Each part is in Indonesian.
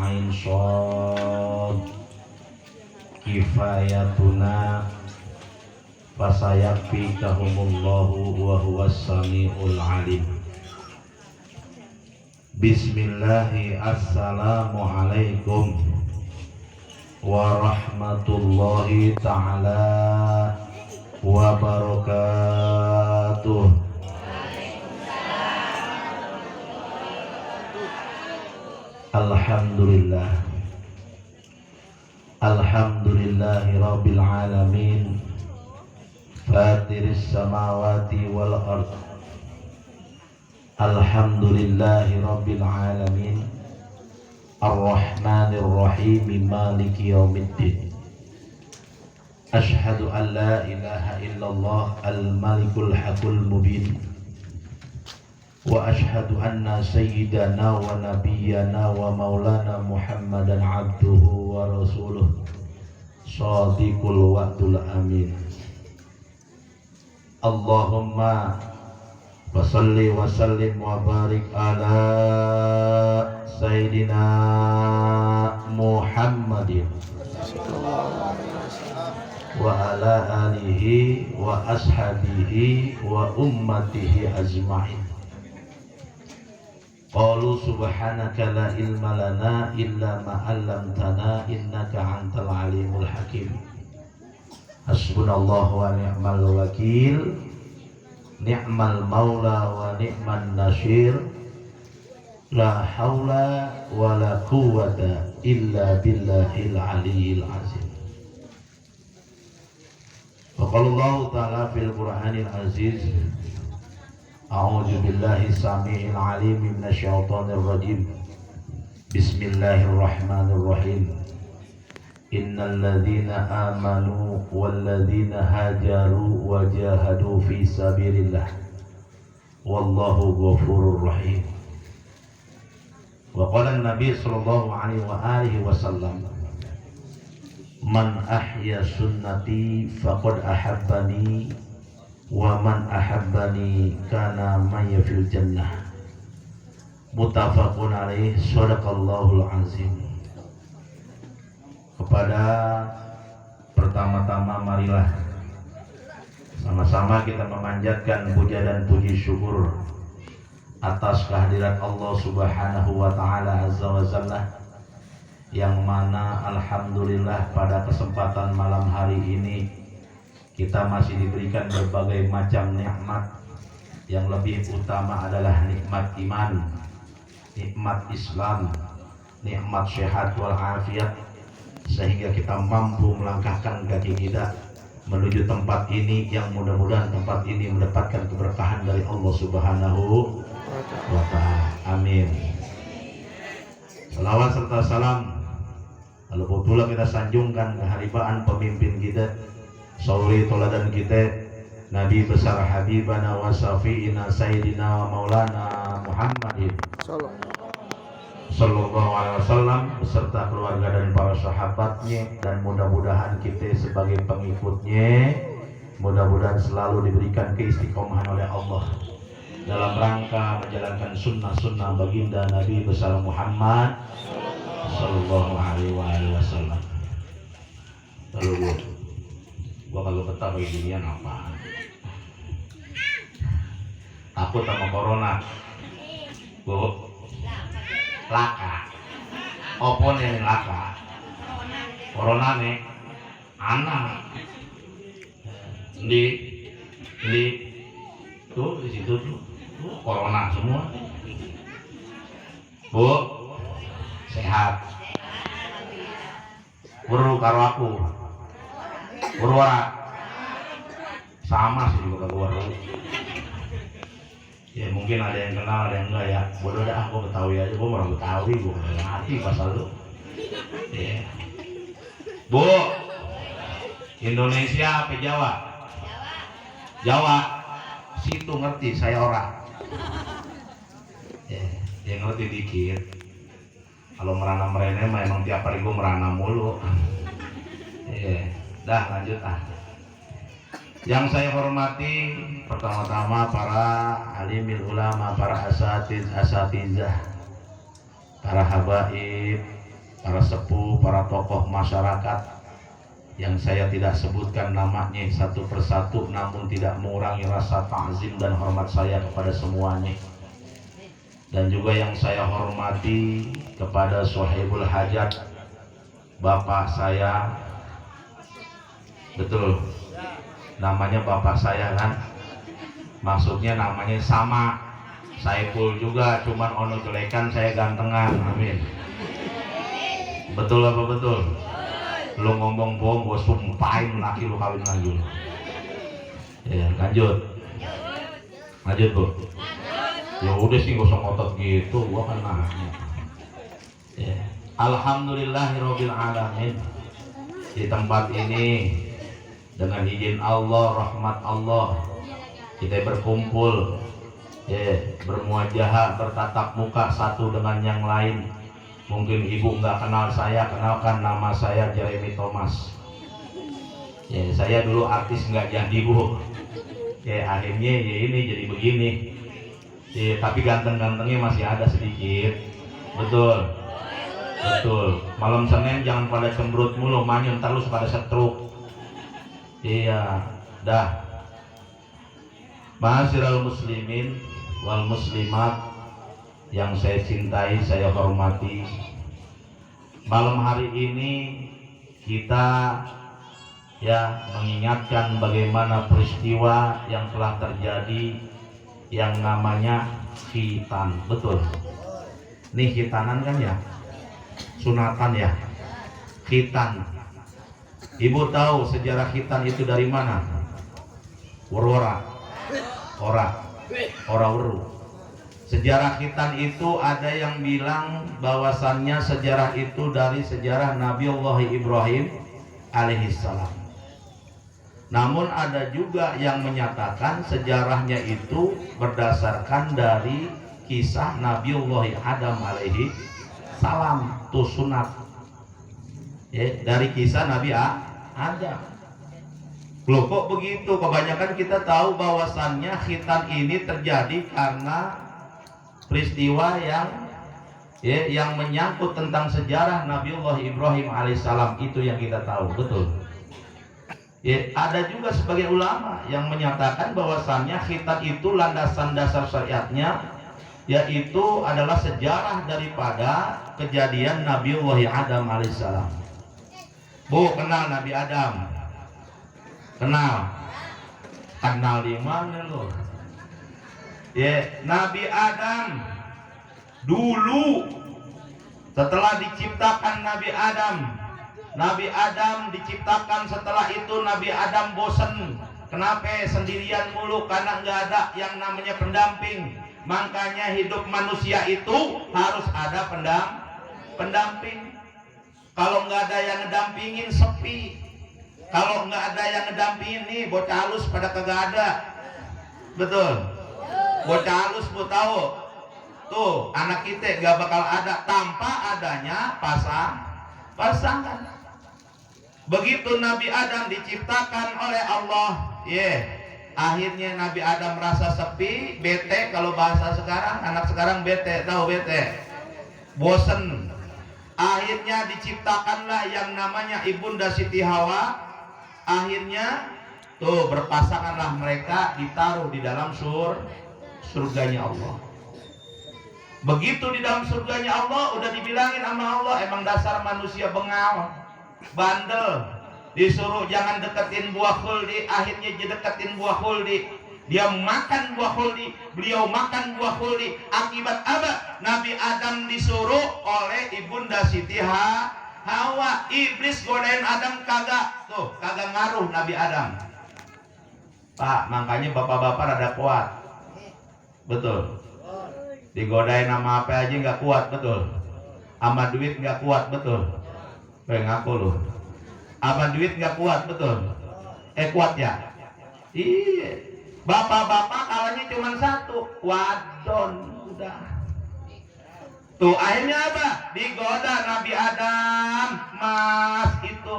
ain shad kifayatuna fasayakfikahumullahu wa huwas samiul alim. Bismillahi assalamualaikum warahmatullahi ta'ala wabarakatuh. Alhamdulillah, alhamdulillahi rabbil alamin, fatiris samawati wal ard. Alhamdulillahi rabbil alamin, ar-rahmanir rahim, maliki yaumiddin. Ashhadu an la ilaha illallah al-malikul haqqul mubin, wa ashhadu anna sayyidana wa nabiyyana wa maulana Muhammadan abduhu wa rasuluh shadiqul wa'dul amin. Allahumma wa salli wa sallim wa barik ala sayyidina Muhammadin wa ala alihi wa ashabihi wa ummatihi ajma'in. Qalu subhanaka la ilma lana illa ma 'allamtana innaka antal alimul hakim. Hasbunallahu wa ni'mal wakil, ni'mal maula wa ni'man nasir, la haula wa la quwwata illa billahil aliyyil azim. Wa qala Allah ta'ala fil Qur'anil aziz, a'udzu billahi samii'il 'aliim minasy syaithaanir rajiim. Bismillahirrahmanirrahim. Innal ladzina amanu wal ladzina hajaru wa jahadu fi sabilillah wallahu ghafurur rahim. Wa qala an-nabi sallallahu alaihi wa alihi wasallam, man ahya sunnati faqad ahabbani wa man ahabbani kana maya fil jannah. Muttafaqun alaih, shadaqallahul azim. Kepada pertama-tama marilah sama-sama kita memanjatkan puja dan puji syukur atas kehadirat Allah Subhanahu wa taala azza wa jalla, yang mana alhamdulillah pada kesempatan malam hari ini kita masih diberikan berbagai macam nikmat. Yang lebih utama adalah nikmat iman, nikmat Islam, nikmat sehat wal afiat, sehingga kita mampu melangkahkan kaki kita menuju tempat ini, yang mudah-mudahan tempat ini mendapatkan keberkahan dari Allah Subhanahu wa ta'ala. Amin. Salawat serta salam lalu pula kita sanjungkan keharibaan pemimpin kita, sauri toladan kita, Nabi besar Habibana wa Safi'ina Sayyidina wa Maulana Muhammadin Sallallahu alaihi wasallam beserta keluarga dan para sahabatnya, dan mudah-mudahan kita sebagai pengikutnya mudah-mudahan selalu diberikan keistiqomahan oleh Allah dalam rangka menjalankan sunnah-sunnah baginda Nabi besar Muhammad Sallallahu alaihi wasallam. Lalu gua kalau ketahui ginian apa? Takut sama corona. Bu, laka. Opo nih laka? Corona nih, anak. Di tuh di situ tuh corona semua. Bu, sehat. Buru karo aku. Buru ora. Sama sih juga baru. Ya mungkin ada yang kenal, ada yang enggak ya. Bodoh dah, aku Betawi aja, gue orang Betawi, gue nggak ngerti pasal lu. Ya. Bu, Indonesia apa Jawa? Jawa. Situ ngerti, saya orang. Ya, dia ngerti dikit. Kalau merana merene mah emang tiap hari gue merana mulu. Ya, dah lanjut ah. Yang saya hormati pertama-tama para alimil ulama, para asatizah, para habaib, para sepuh, para tokoh masyarakat yang saya tidak sebutkan namanya satu persatu, namun tidak mengurangi rasa ta'zim dan hormat saya kepada semuanya. Dan juga yang saya hormati kepada Sohibul Hajat, bapak saya, betul, namanya bapak saya kan, maksudnya namanya sama, Saiful juga, cuman ono jelekan, saya gantengan, amin. Betul apa betul? Lu ngomong bohong, gue sumpahin laki lu kawin lagi. Ya, lanjut bu. Ya udah sih, gak usah ngotot gitu, gua kan nanya. Ya. Alhamdulillahirabbil alamin. Di tempat ini dengan izin Allah, rahmat Allah, kita berkumpul, ya, bermuajahah, bertatap muka satu dengan yang lain. Mungkin ibu nggak kenal saya, kenalkan nama saya Jeremy Thomas. Ya, saya dulu artis nggak jadi bu. Ya akhirnya ya ini jadi begini. Ya, tapi ganteng-gantengnya masih ada sedikit. Betul. Betul. Malam Senin jangan pada cemberut mulu, manyun terus pada setruk. Iya, dah. Ma'asyiral muslimin wal muslimat yang saya cintai, saya hormati, malam hari ini kita ya mengingatkan bagaimana peristiwa yang telah terjadi yang namanya khitan. Betul, ini khitanan kan ya, sunatan ya, khitan. Ibu tahu sejarah khitan itu dari mana? Ora weru. Sejarah khitan itu ada yang bilang bahwasannya sejarah itu dari sejarah Nabi Allah Ibrahim alaihissalam. Namun ada juga yang menyatakan sejarahnya itu berdasarkan dari kisah Nabi Allah Adam alaihissalam, itu sunat. Ya, dari kisah Nabi Adam. Loh kok begitu? Kebanyakan kita tahu bahwasannya khitan ini terjadi karena peristiwa yang menyangkut tentang sejarah Nabiullah Ibrahim alaihissalam, itu yang kita tahu, betul. Ya, ada juga sebagian ulama yang menyatakan bahwasannya khitan itu landasan dasar syariatnya yaitu adalah sejarah daripada kejadian Nabiullah Adam alaihissalam. Bu, kenal Nabi Adam? Kenal di mana lo? Ya, Nabi Adam dulu setelah diciptakan Nabi Adam diciptakan, setelah itu Nabi Adam bosen. Kenapa? Sendirian mulu, karena nggak ada yang namanya pendamping. Makanya hidup manusia itu harus ada pendamping. Kalau nggak ada yang ngedampingin sepi. Kalau nggak ada yang ngedampingin nih, bocah halus pada kagak ada. Betul. Bocah halus bu tahu tuh, anak kita gak bakal ada tanpa adanya pasangan. Begitu Nabi Adam diciptakan oleh Allah, akhirnya Nabi Adam merasa sepi, bete. Kalau bahasa sekarang, anak sekarang bete, tahu bete, bosen. Akhirnya diciptakanlah yang namanya Ibunda Siti Hawa. Akhirnya tuh berpasanganlah mereka, ditaruh di dalam surganya Allah. Begitu di dalam surganya Allah, udah dibilangin sama Allah, emang dasar manusia bengal, bandel, disuruh jangan deketin buah khuldi, akhirnya dia deketin buah khuldi. Dia makan buah khuldi, beliau makan buah khuldi. Akibat apa? Nabi Adam disuruh oleh Ibunda Siti Hawa. Iblis godain Adam kagak ngaruh Nabi Adam. Pak, makanya bapak-bapak rada kuat. Betul. Digodain sama apa aja nggak kuat, betul. Sama duit nggak kuat, betul. Ngaku lu. Sama duit nggak kuat, betul. Kuat ya? Iya. Bapak-bapak kalanya cuma satu, wadon, udah. Tuh akhirnya apa? Digoda Nabi Adam, mas itu.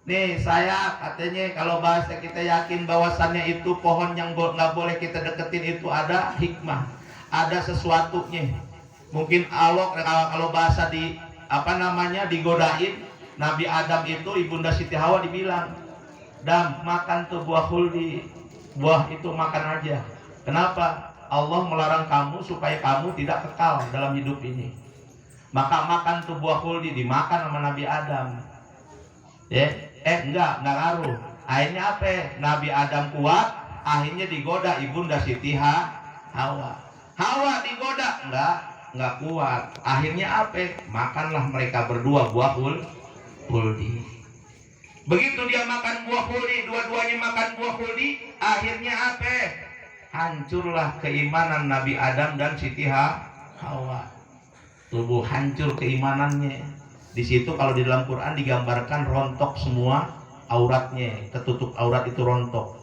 Nih saya katanya kalau bahasa kita yakin bahwasannya itu pohon yang nggak boleh kita deketin itu ada hikmah, ada sesuatunya. Mungkin Allah kalau bahasa di digodain Nabi Adam itu, ibunda Siti Hawa dibilang, "Dam, makan tuh buah khuldi. Buah itu makan aja." Kenapa? Allah melarang kamu supaya kamu tidak kekal dalam hidup ini. Maka makan tuh buah khuldi, dimakan sama Nabi Adam. Enggak ngaruh. Akhirnya apa? Nabi Adam kuat, akhirnya digoda ibunda Siti Hawa. Hawa digoda, enggak kuat. Akhirnya apa? Makanlah mereka berdua buah khuldi. Begitu dia makan buah khuldi, dua-duanya makan buah khuldi, akhirnya apa? Hancurlah keimanan Nabi Adam dan Siti Hawa. Tubuh hancur keimanannya. Di situ kalau di dalam Quran digambarkan rontok semua auratnya, ketutup aurat itu rontok.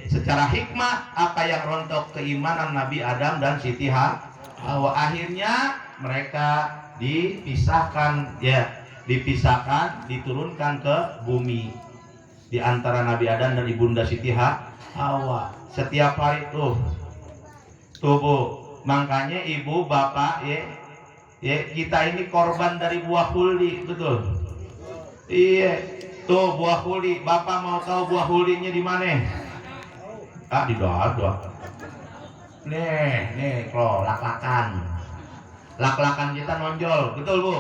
Secara hikmah apa yang rontok? Keimanan Nabi Adam dan Siti Hawa. Akhirnya mereka dipisahkan, diturunkan ke bumi di antara Nabi Adam dan ibunda Siti Hawa. Setiap hari Bu, makanya ibu bapak kita ini korban dari buah khuldi, betul? Iya, tuh buah khuldi. Bapak mau tahu buah khuldinya di mana? Di dada. Nih, kalau lak-lakan kita nonjol, betul Bu?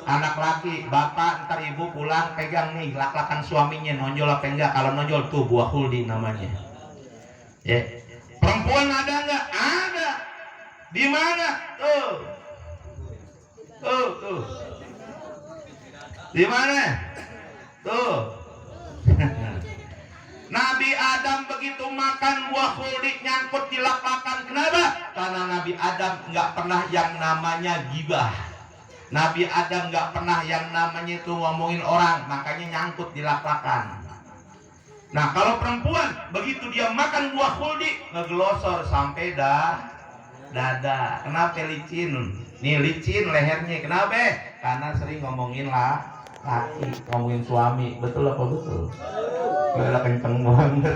Anak laki, bapak ntar ibu pulang pegang nih lak-lakan suaminya, nonjol apa enggak? Kalau nonjol tuh buah khuldi namanya. Perempuan ada enggak? Ada. Di mana? Tuh. Di mana? Tuh. Nabi Adam begitu makan buah khuldi nyangkut di lak-lakan. Kenapa? Karena Nabi Adam nggak pernah yang namanya gibah. Nabi Adam nggak pernah yang namanya itu ngomongin orang, makanya nyangkut di lak-lakan. Nah, kalau perempuan begitu dia makan buah khuldi ngeglosor sampai dada. Kenapa licin? Nih licin lehernya. Kenapa? Karena sering ngomongin laki, ngomongin suami. Betul apa betul? Gila kenceng banget.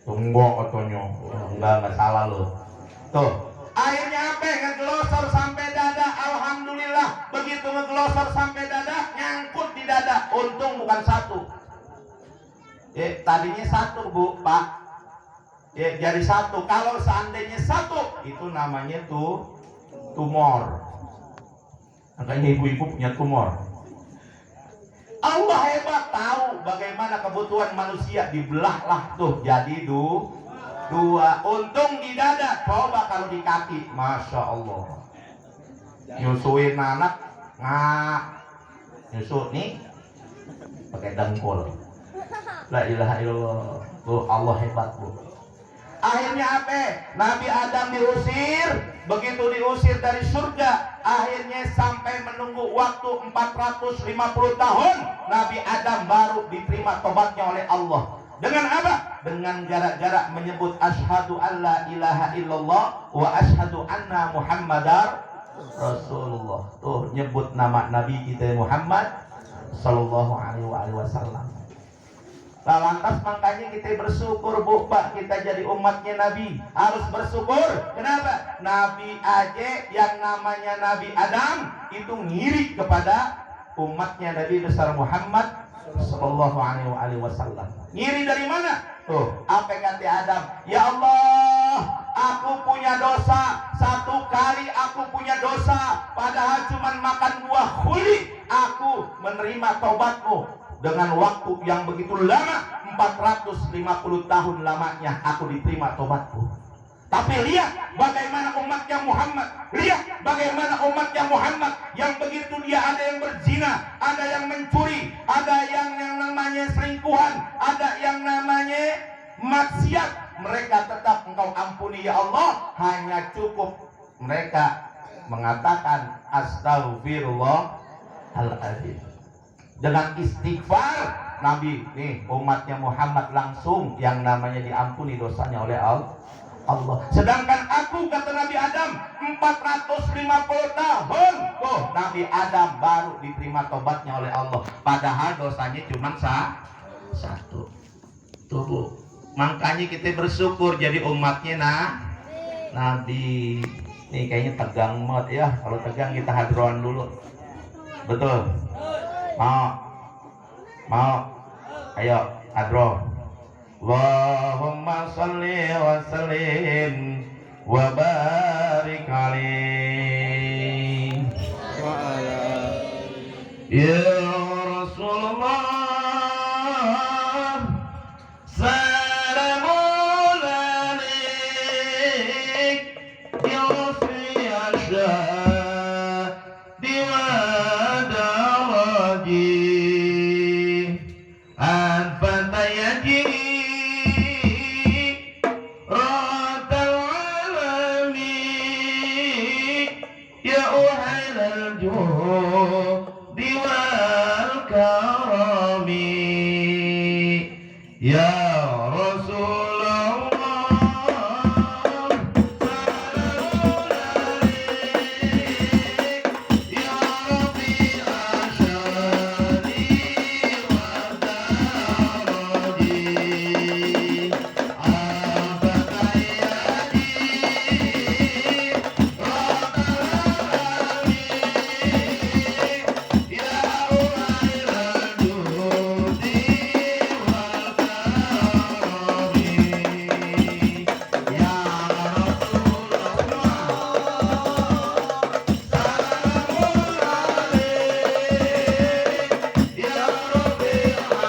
Tunggok katanya. Enggak salah lo. Tuh. Akhirnya apa? Ngeglosor sampai dada. Alhamdulillah. Begitu ngeglosor sampai dada, nyangkut di dada. Untung bukan satu. Tadinya satu Bu, Pak. Jadi satu. Kalau seandainya satu, itu namanya tumor. Makanya ibu-ibu punya tumor. Allah hebat, tahu bagaimana kebutuhan manusia, dibelahlah tuh jadi dua. Untung di dada. Coba kalau di kaki, masya Allah. Nyusuin anak nyusu nih pakai dengkul. La ilaha illallah. Allah hebat Bu. Akhirnya apa? Nabi Adam diusir. Begitu diusir dari surga, akhirnya sampai menunggu waktu 450 tahun, Nabi Adam baru diterima tobatnya oleh Allah. Dengan apa? Dengan gara-gara menyebut asyhadu alla ilaha illallah wa asyhadu anna muhammadar rasulullah. Tuh nyebut nama Nabi kita Muhammad sallallahu alaihi wasallam. Nah, lantas makanya kita bersyukur Bu, Pak, kita jadi umatnya Nabi harus bersyukur. Kenapa? Nabi aja yang namanya Nabi Adam itu ngiri kepada umatnya Nabi besar Muhammad sallallahu alaihi wasallam. Ngiri dari mana? Tuh, apa kata Adam? Ya Allah, aku punya dosa. Satu kali aku punya dosa, padahal cuma makan buah khuldi. Aku menerima tobatmu. Dengan waktu yang begitu lama, 450 tahun lamanya aku diterima tobatku. Tapi lihat bagaimana umatnya Muhammad. Lihat bagaimana umatnya Muhammad yang begitu dia ada yang berzina, ada yang mencuri, ada yang namanya selingkuhan, ada yang namanya maksiat. Mereka tetap engkau ampuni ya Allah. Hanya cukup mereka mengatakan astagfirullahaladzim. Dengan istighfar Nabi nih umatnya Muhammad langsung yang namanya diampuni dosanya oleh Allah. Sedangkan aku kata Nabi Adam 450 tahun tuh Nabi Adam baru diterima tobatnya oleh Allah. Padahal dosanya cuma satu. Tuh Bu. Makanya kita bersyukur jadi umatnya Nabi. Nih kayaknya tegang banget ya. Kalau tegang kita hadroan dulu. Betul? Mau? Mau? Ayo hadro. Allahumma sholli wa sallim wa barik alaihi wa ala ya Rasulullah salamun alaik ya di wadaraji al-fatayati ya Rasulullah salamun alaik ya Rabbi asyari wa daraji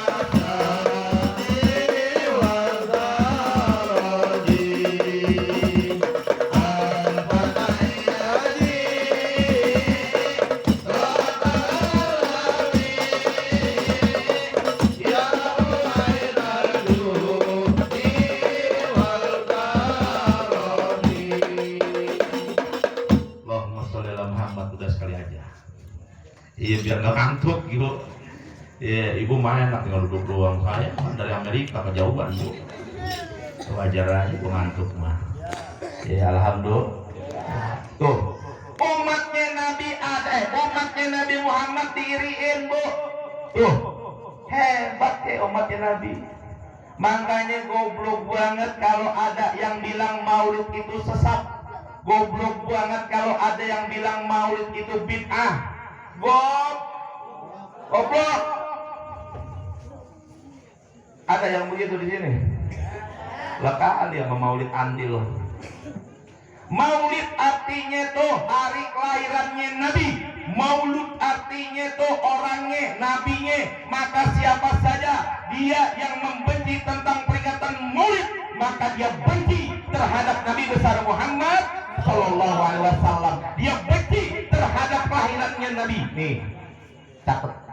al-fatayati iya biar nggak ngantuk gitu. Iya, ibu main nak tinggal duduk doang. Saya kan dari Amerika kejauhan bu. Wajar aja ibu ngantuk mah. Ya alhamdulillah. Tuh umatnya Nabi umatnya Nabi Muhammad diiriin bu. Tuh hebat ya umatnya Nabi. Makanya goblok banget kalau ada yang bilang maulid itu sesat. Goblok banget kalau ada yang bilang maulid itu bid'ah. Goblok. Ada yang begitu di sini? Lekaan dia maulid andil. Maulid artinya tuh hari kelahirannya Nabi. Maulud artinya tuh orangnya, nabinya. Maka siapa saja dia yang membenci tentang peringatan maulid, maka dia benci terhadap Nabi besar Muhammad Sallallahu Alaihi Wasallam. Dia benci terhadap kelahirannya Nabi. Nih, catat.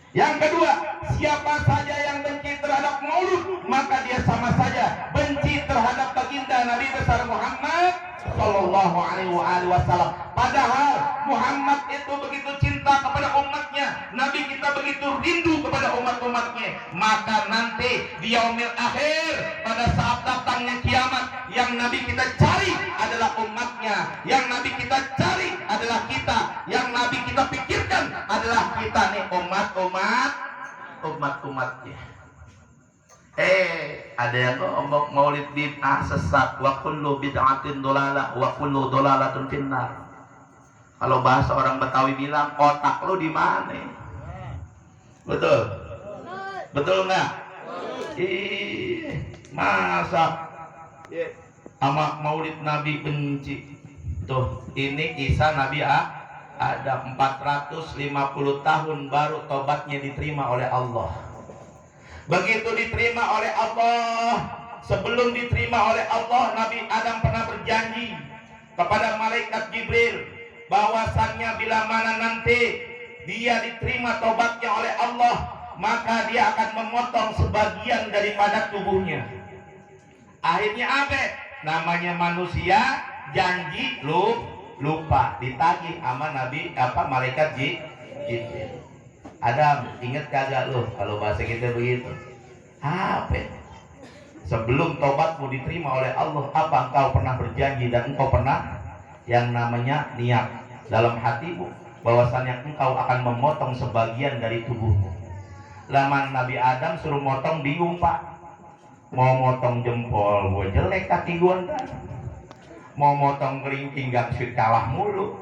Yang kedua, siapa saja yang benci terhadap maulud, maka dia sama saja benci terhadap baginda Nabi besar Muhammad Sallallahu Alaihi Wasallam. Padahal Muhammad itu begitu cinta kepada umatnya, Nabi kita begitu rindu kepada umat-umatnya. Maka nanti di yaumil akhir, pada saat datangnya kiamat, yang Nabi kita cari adalah umatnya, yang Nabi kita cari adalah kita, yang Nabi kita pikirkan adalah kita nih umat-umatnya. Ada yang ngomong maulid bid'ah sesat, wa kullu bid'atin dolalah, wa kullu dolalatun finnar. Kalau bahasa orang Betawi bilang, otak lu di mana? Betul? Betul nggak? Masa sama maulid Nabi benci? Tuh, ini kisah Nabi ada 450 tahun baru tobatnya diterima oleh Allah. Begitu diterima oleh Allah, sebelum diterima oleh Allah, Nabi Adam pernah berjanji kepada malaikat Jibril bahwasannya bila mana nanti dia diterima tobatnya oleh Allah, maka dia akan memotong sebagian daripada tubuhnya. Akhirnya apa? Namanya manusia, janji lupa, ditagih sama Nabi malaikat Jibril. Adam, inget kagak lu kalau bahasa kita begitu? Apa? Sebelum tobatmu diterima oleh Allah, apa engkau pernah berjanji dan engkau pernah yang namanya niat dalam hatimu bahwasannya engkau akan memotong sebagian dari tubuhmu? Lama Nabi Adam suruh motong bingung pak. Mau motong jempol gue jelek, kaki gue entar. mau motong kelingking gak bisa kalah mulu.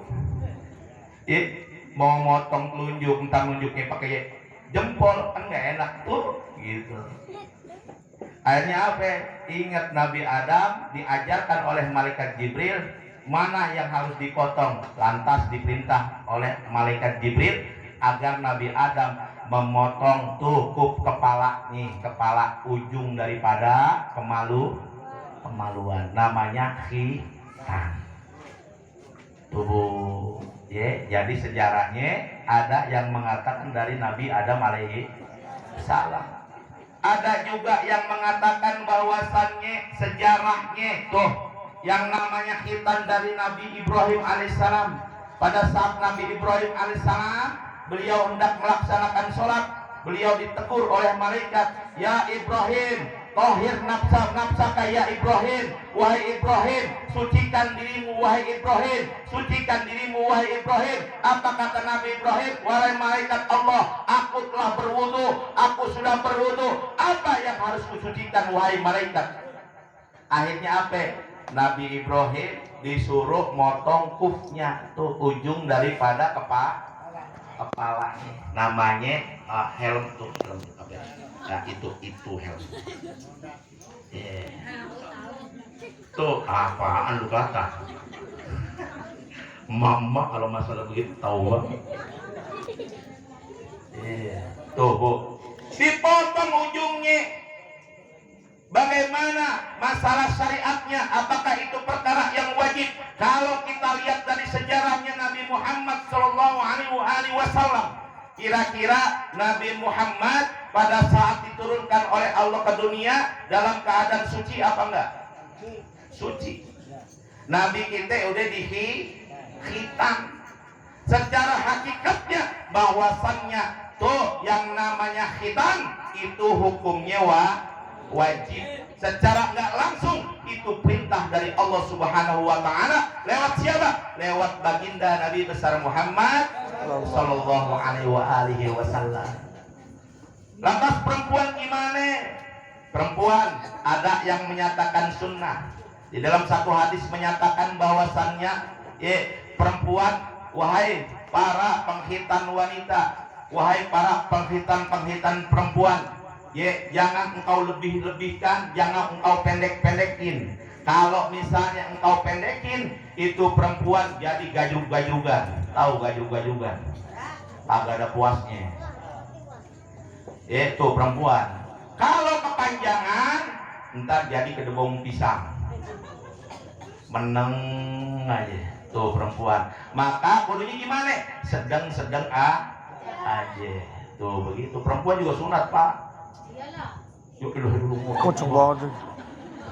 Mau motong telunjuk, entah nunjuknya pakai jempol kan nggak enak tuh, gitu. Akhirnya apa? Ingat Nabi Adam diajarkan oleh malaikat Jibril mana yang harus dipotong, lantas diperintah oleh malaikat Jibril agar Nabi Adam memotong tuh kepala nih, kepala ujung daripada kemaluan, namanya khitan. Tuh, ya, jadi sejarahnya ada yang mengatakan dari Nabi Adam alaihi salam. Ada juga yang mengatakan bahwasannya sejarahnya tuh yang namanya khitan dari Nabi Ibrahim alaihissalam. Pada saat Nabi Ibrahim alaihissalam beliau hendak melaksanakan sholat, beliau ditegur oleh malaikat, ya Ibrahim, tohir nafsaka ya Ibrahim, wahai Ibrahim, sucikan dirimu wahai Ibrahim, sucikan dirimu wahai Ibrahim. Apa kata Nabi Ibrahim? Wahai malaikat Allah, aku telah berwudu, aku sudah berwudu, apa yang harus kusucikan wahai malaikat? Akhirnya apa? Nabi Ibrahim disuruh motong kufnya, tuh ujung daripada kepalanya, namanya helm tuh, helm apa ya? Nah, itu helm. Yeah. Tuh apaan lu kata? Mama kalau masalah begitu tahu banget. Yeah. Tuh Bu, dipotong ujungnya. Bagaimana masalah syariatnya? Apakah itu perkara yang wajib? Kalau kita lihat dari sejarahnya Nabi Muhammad SAW, kira-kira Nabi Muhammad pada saat diturunkan oleh Allah ke dunia dalam keadaan suci apa enggak? Suci. Nabi kita udah khitan. Secara hakikatnya bahwasannya tuh yang namanya khitan itu hukumnya wajib. Secara nggak langsung itu perintah dari Allah Subhanahu wa taala lewat siapa? Lewat baginda Nabi besar Muhammad sallallahu alaihi wasallam. Lantas perempuan gimana? Perempuan ada yang menyatakan sunnah. Di dalam satu hadis menyatakan bahwasannya perempuan, wahai para pengkhitan wanita, wahai para pengkhitan perempuan, jangan engkau lebih-lebihkan, jangan engkau pendek-pendekin. Kalau misalnya engkau pendekin, itu perempuan jadi gajuk-gajugan. Tahu gajuk-gajugan? Agak ada puasnya. Itu perempuan. Kalau kepanjangan, ntar jadi kedebong pisang. Meneng aja. Tuh perempuan. Maka kudunya gimana? Sedang-sedang aja. Tuh begitu. Perempuan juga sunat, Pak. Yuk dulu. Kocok banget.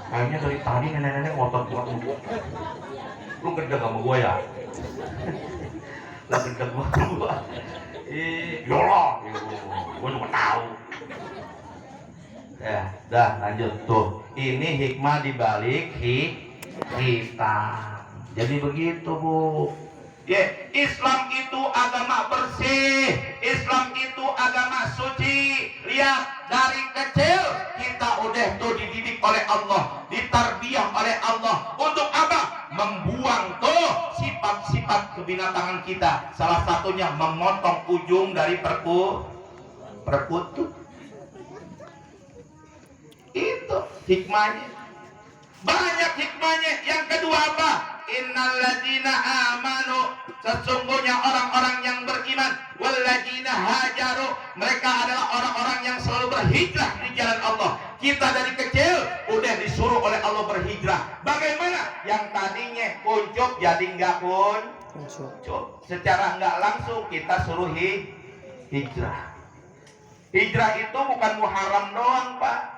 Kayaknya dari tadi nenek-nenek ngotot buat lu. Lu gedeg sama gua ya? Lah gedeg sama gua. Yolah, gua juga tahu. Ya, dah lanjut tuh. Ini hikmah dibalik khitan. Jadi begitu, Bu. Islam itu agama bersih, Islam itu agama suci. Lihat dari kecil kita udah tuh dididik oleh Allah, ditarbiyah oleh Allah. Untuk apa? Membuang tuh sifat-sifat kebinatangan kita. Salah satunya memotong ujung dari perkutut. Itu hikmahnya. Banyak hikmahnya. Yang kedua apa? Innalladzina amanu, sesungguhnya orang-orang yang beriman, walladzina hajaru, mereka adalah orang-orang yang selalu berhijrah di jalan Allah. Kita dari kecil udah disuruh oleh Allah berhijrah. Bagaimana? Yang tadinya kuncup jadi enggak kuncup. Secara enggak langsung kita suruh hijrah. Hijrah itu bukan Muharram doang, Pak.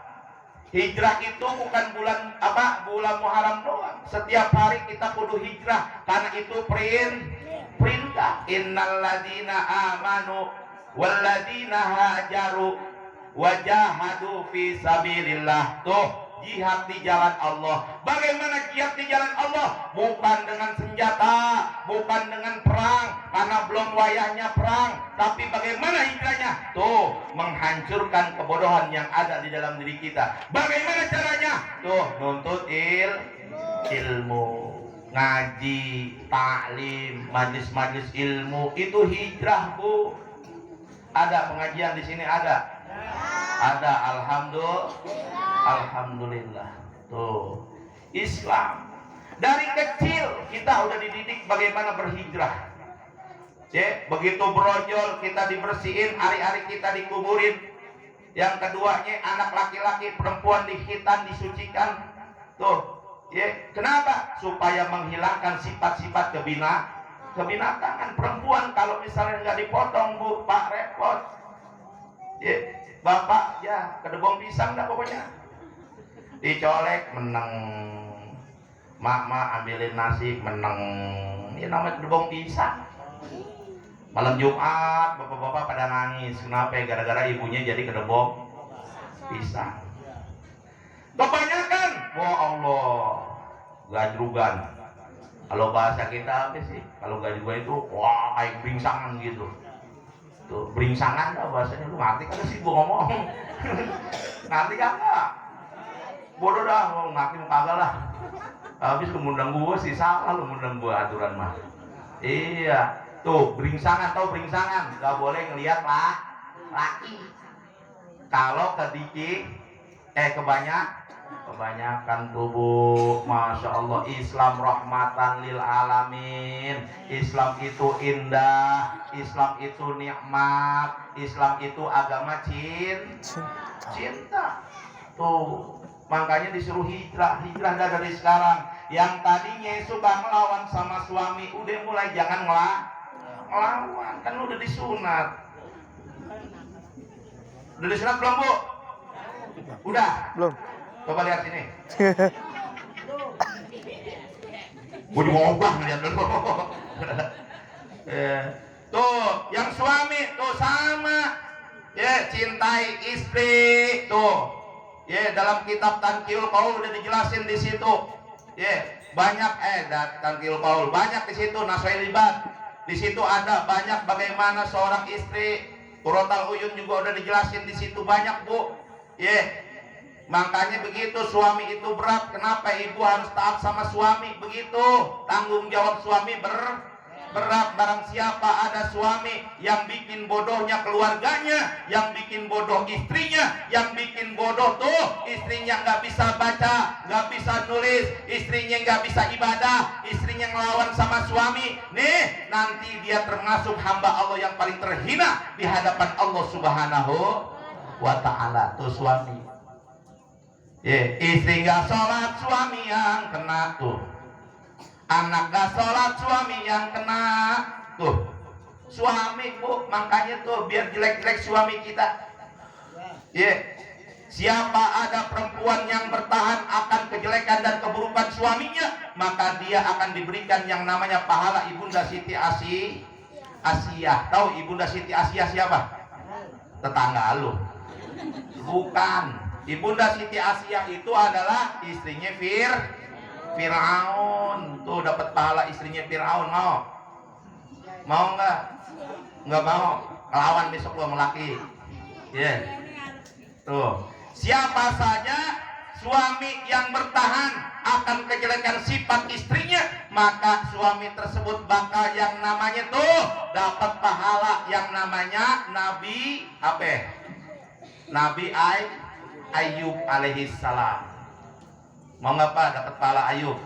Hijrah itu bukan bulan Muharram doang. Setiap hari kita kudu hijrah karena itu perintah. Innalladzina amanu walladzina hajaru wajahadu fi sabilillah. Tuh jihad di jalan Allah. Bagaimana jihad di jalan Allah? Bukan dengan senjata, bukan dengan perang, karena belum wayahnya perang. Tapi bagaimana hijrahnya? Tuh, menghancurkan kebodohan yang ada di dalam diri kita. Bagaimana caranya? Tuh, nuntut ilmu. ngaji, taklim, majlis-majlis ilmu itu hijrah, Bu. Ada pengajian di sini ada? Ada, alhamdulillah. Tuh, Islam. Dari kecil kita udah dididik bagaimana berhijrah. Begitu brojol kita dibersihin, hari-hari kita dikuburin. Yang keduanya anak laki-laki, perempuan dihitan, disucikan. Tuh, kenapa? Supaya menghilangkan sifat-sifat kebinatangan. Perempuan kalau misalnya nggak dipotong, Bu, Pak, repot. Bapak ya kedebong pisang dah pokoknya. Dicolek meneng, mak ambilin nasi meneng. Ini namanya kedebong pisang. Malam Jumat bapak-bapak pada nangis. Kenapa? Gara-gara ibunya jadi kedebong pisang. Kebanyakan, wah Allah, gajrugan. Kalau bahasa kita apa sih? Kalau gajrugan itu wah kayak beringsangan gitu. Tuh, beringsangan dah bahasanya. Lu ngerti kan sih gua ngomong? Ngerti kagak? Bodoh dah, mau ngerti mau kagak lah. Habis kemundang gua sih salah lu ngundang gua aturan mah. Iya, tuh beringsangan, tau beringsangan? Gak boleh ngelihat lah laki. Kalau kedikit, kebanyakan tubuh, masya Allah. Islam rahmatan lil alamin. Islam itu indah, Islam itu nikmat, Islam itu agama cinta. Tuh, makanya disuruh hijrah dah dari sekarang. Yang tadinya suka melawan sama suami, udah mulai jangan ngelawan, kan udah disunat. Udah disunat belum, Bu? Udah? Belum. Coba lihat sini. Gue diobah ngeliat dulu. Tuh, yang suami tuh sama. Cintai istri tuh. Dalam kitab Tanqihul Qaul udah dijelasin di situ. Banyak Tanqihul Qaul banyak di situ, Nashwail Ibad. Di situ ada banyak bagaimana seorang istri. Qurratul Uyun juga udah dijelasin di situ banyak, Bu. Makanya begitu suami itu berat. Kenapa ibu harus taat sama suami? Begitu tanggung jawab suami berat. Barang siapa ada suami yang bikin bodohnya keluarganya, yang bikin bodoh istrinya, yang bikin bodoh tuh istrinya nggak bisa baca, nggak bisa nulis, istrinya nggak bisa ibadah, istrinya ngelawan sama suami, nih nanti dia termasuk hamba Allah yang paling terhina di hadapan Allah Subhanahu wa Ta'ala. Tuh suami, istri nggak sholat, suami yang kena tuh. Anak gak sholat, suami yang kena. Tuh, suami, Bu, makanya tuh biar jelek-jelek suami kita. Siapa ada perempuan yang bertahan akan kejelekan dan keburukan suaminya, maka dia akan diberikan yang namanya pahala Ibunda Siti Asiyah. Tahu Ibunda Siti Asiyah siapa? Tetangga lu. Bukan. Ibunda Siti Asiyah itu adalah istrinya Firaun. Tuh dapat pahala istrinya Firaun. Mau nggak? Nggak mau. Lawan besok lo melaki. Tuh, siapa saja suami yang bertahan akan kejelekan sifat istrinya, maka suami tersebut bakal yang namanya tuh dapat pahala yang namanya Nabi Ayub alaihissalam. Mau ngapa dapat pahala Ayub?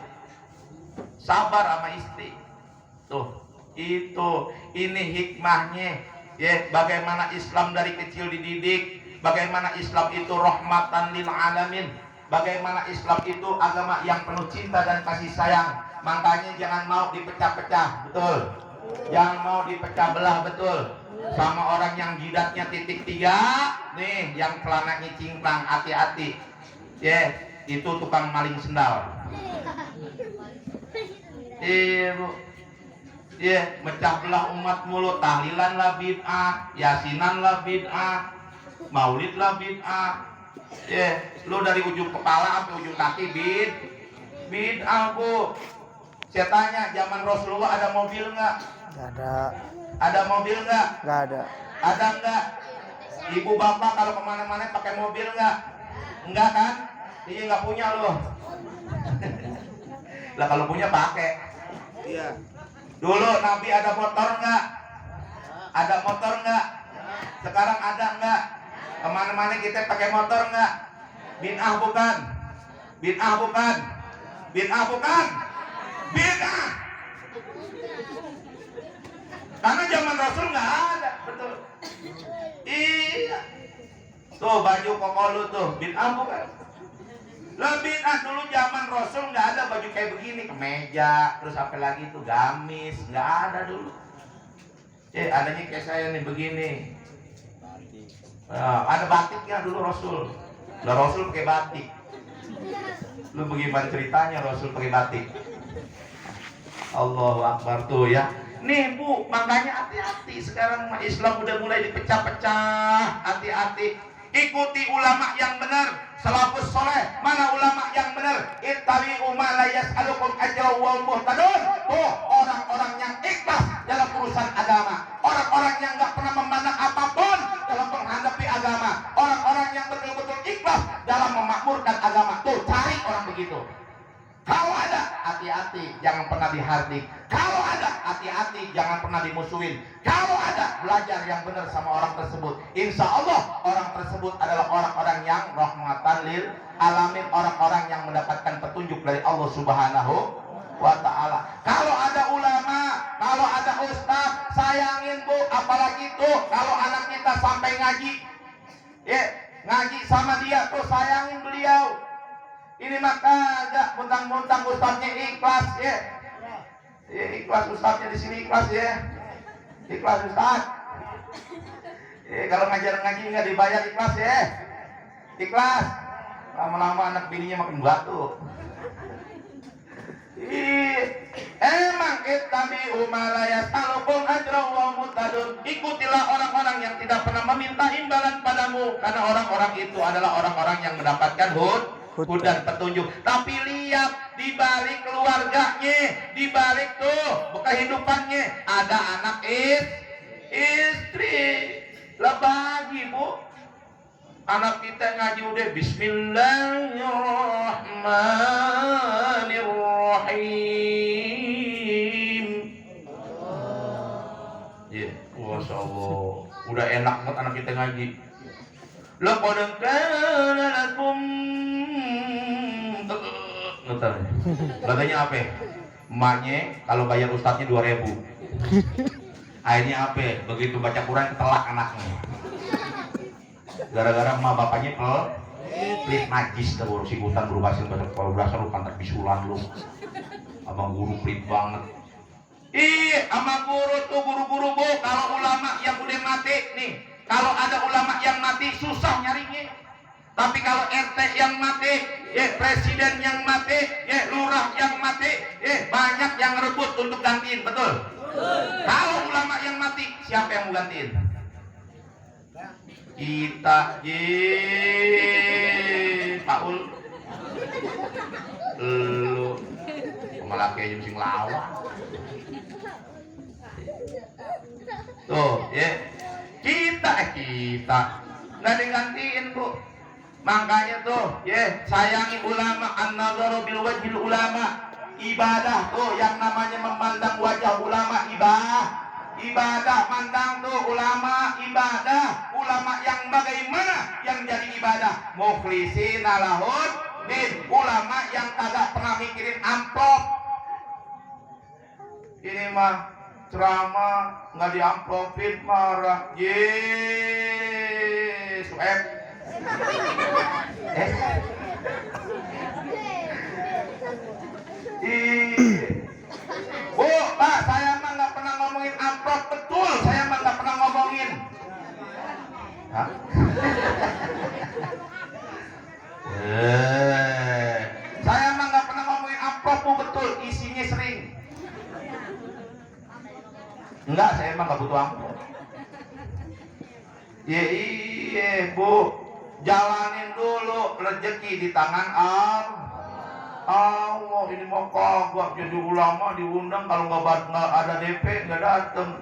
Sabar sama istri. Tuh, ini hikmahnya. Bagaimana Islam dari kecil dididik, bagaimana Islam itu rahmatan lil alamin, bagaimana Islam itu agama yang penuh cinta dan kasih sayang. Makanya jangan mau dipecah-pecah, betul. Jangan mau dipecah belah, betul. Sama orang yang jidatnya titik 3, nih, yang celananya cingkrang, hati-hati. Itu tukang maling sendal. Mecah belah umat mulu. Tahlilan lah bid'ah, yasinan lah bid'ah, maulid lah bid'ah. Lu dari ujung kepala sampai ujung kaki bid'ah, Bu. Saya tanya, zaman Rasulullah ada mobil nggak? Nggak ada. Ada mobil nggak? Nggak ada. Ada nggak? Ibu bapak kalau kemana-mana pakai mobil nggak? Enggak kan? Iya, nggak punya loh. Lah kalau punya pakai. Iya. Dulu Nabi ada motor nggak? Ada motor nggak? Sekarang ada nggak? Kemana-mana kita pakai motor nggak? Bid'ah bukan? Bid'ah bukan? Bid'ah bukan? Bid'ah. Karena zaman Rasul nggak ada, betul. Iya. Tuh baju koko lu tuh, bid'ah bukan? Lah bid'ah dulu zaman Rasul nggak ada baju kayak begini, kemeja, terus apa lagi tuh gamis, nggak ada dulu. Adanya kayak saya nih begini. Ada batiknya dulu Rasul. Lah Rasul pakai batik. Lu bagaimana ceritanya Rasul pakai batik? Allahu Akbar tuh ya. Nih Bu, makanya hati-hati sekarang Islam udah mulai dipecah-pecah. Hati-hati. Ikuti ulama yang benar, salafus soleh. Mana ulama yang benar? Ittabi'u ma la yas'alukum ajra wa muhtadun. Tuh orang-orang yang ikhlas dalam urusan agama, orang-orang yang nggak pernah memandang apapun dalam menghadapi agama, orang-orang yang betul-betul ikhlas dalam memakmurkan agama. Tuh cari orang begitu. Kalau ada, hati-hati, jangan pernah dihardik. Kalau ada, hati-hati, jangan pernah dimusuhin. Kalau ada, belajar yang benar sama orang tersebut. Insya Allah, orang tersebut adalah orang-orang yang rahmatan lil alamin, orang-orang yang mendapatkan petunjuk dari Allah Subhanahu wa Ta'ala. Kalau ada ulama, kalau ada ustaz, sayangin Bu, apalagi tuh kalau anak kita sampai ngaji, ngaji sama dia tuh sayangin beliau. Ini mah kagak muntang-muntang ustaznya ikhlas ya. Ikhlas ustaznya di sini ikhlas ya. Ikhlas ustaz. Kalau ngajar ngaji nggak dibayar ikhlas ya. Ikhlas. Lama-lama anak bininya makin batu. Emang ittabi'u ma la yas'alukum ajra wa muhtadun. Ikutilah orang-orang yang tidak pernah meminta imbalan padamu, karena orang-orang itu adalah orang-orang yang mendapatkan dan petunjuk. Tapi lihat di balik keluarganya, di balik tuh kehidupannya ada anak istri. Lah bagi Bu, anak kita ngaji udah Bismillahirrahmanirrahim. Ya, Masya Allah, udah enak banget anak kita ngaji. Laqad kana lakum katanya apa? Emaknya kalau bayar ustadznya 2.000. Akhirnya apa? Begitu baca Quran telak anaknya. Gara-gara emak bapaknya pelit najis terus si hutan berubah kalau berasa lu pantat bisulan lu. Abang guru pelit banget. Sama guru tuh guru-guru Bu, kalau ulama yang udah mati nih, kalau ada ulama yang mati susah nyarinya. Tapi kalau RT yang mati, presiden yang mati, lurah yang mati, banyak yang rebut untuk gantiin, betul? Kalau ulama yang mati, siapa yang mau gantiin? Kita, Paul, lu, malah kayak jam sing lawak. Tuh, kita nggak digantiin Bu. Makanya tuh, sayangi ulama, an-nazaru bil wajhil ulama. Ibadah tuh yang namanya memandang wajah ulama, ibadah mandang tuh ulama, ibadah. Ulama yang bagaimana yang jadi ibadah? Mukhlishina lahud din, ulama yang kagak pernah mikirin amplop. Ini mah ceramah nggak diamplopin marah. Sueb. Bu, Pak, saya mah nggak pernah ngomongin amplop, betul. Saya mah nggak pernah ngomongin. Hah? Saya mah nggak pernah ngomongin amplop, Bu, betul. Isinya sering. Enggak, saya emang nggak butuh amplop. Iya, Bu. Jalanin dulu, rezeki di tangan Allah. Ini mau kagak jadi ulama diundang, kalau nggak ada DP nggak dateng.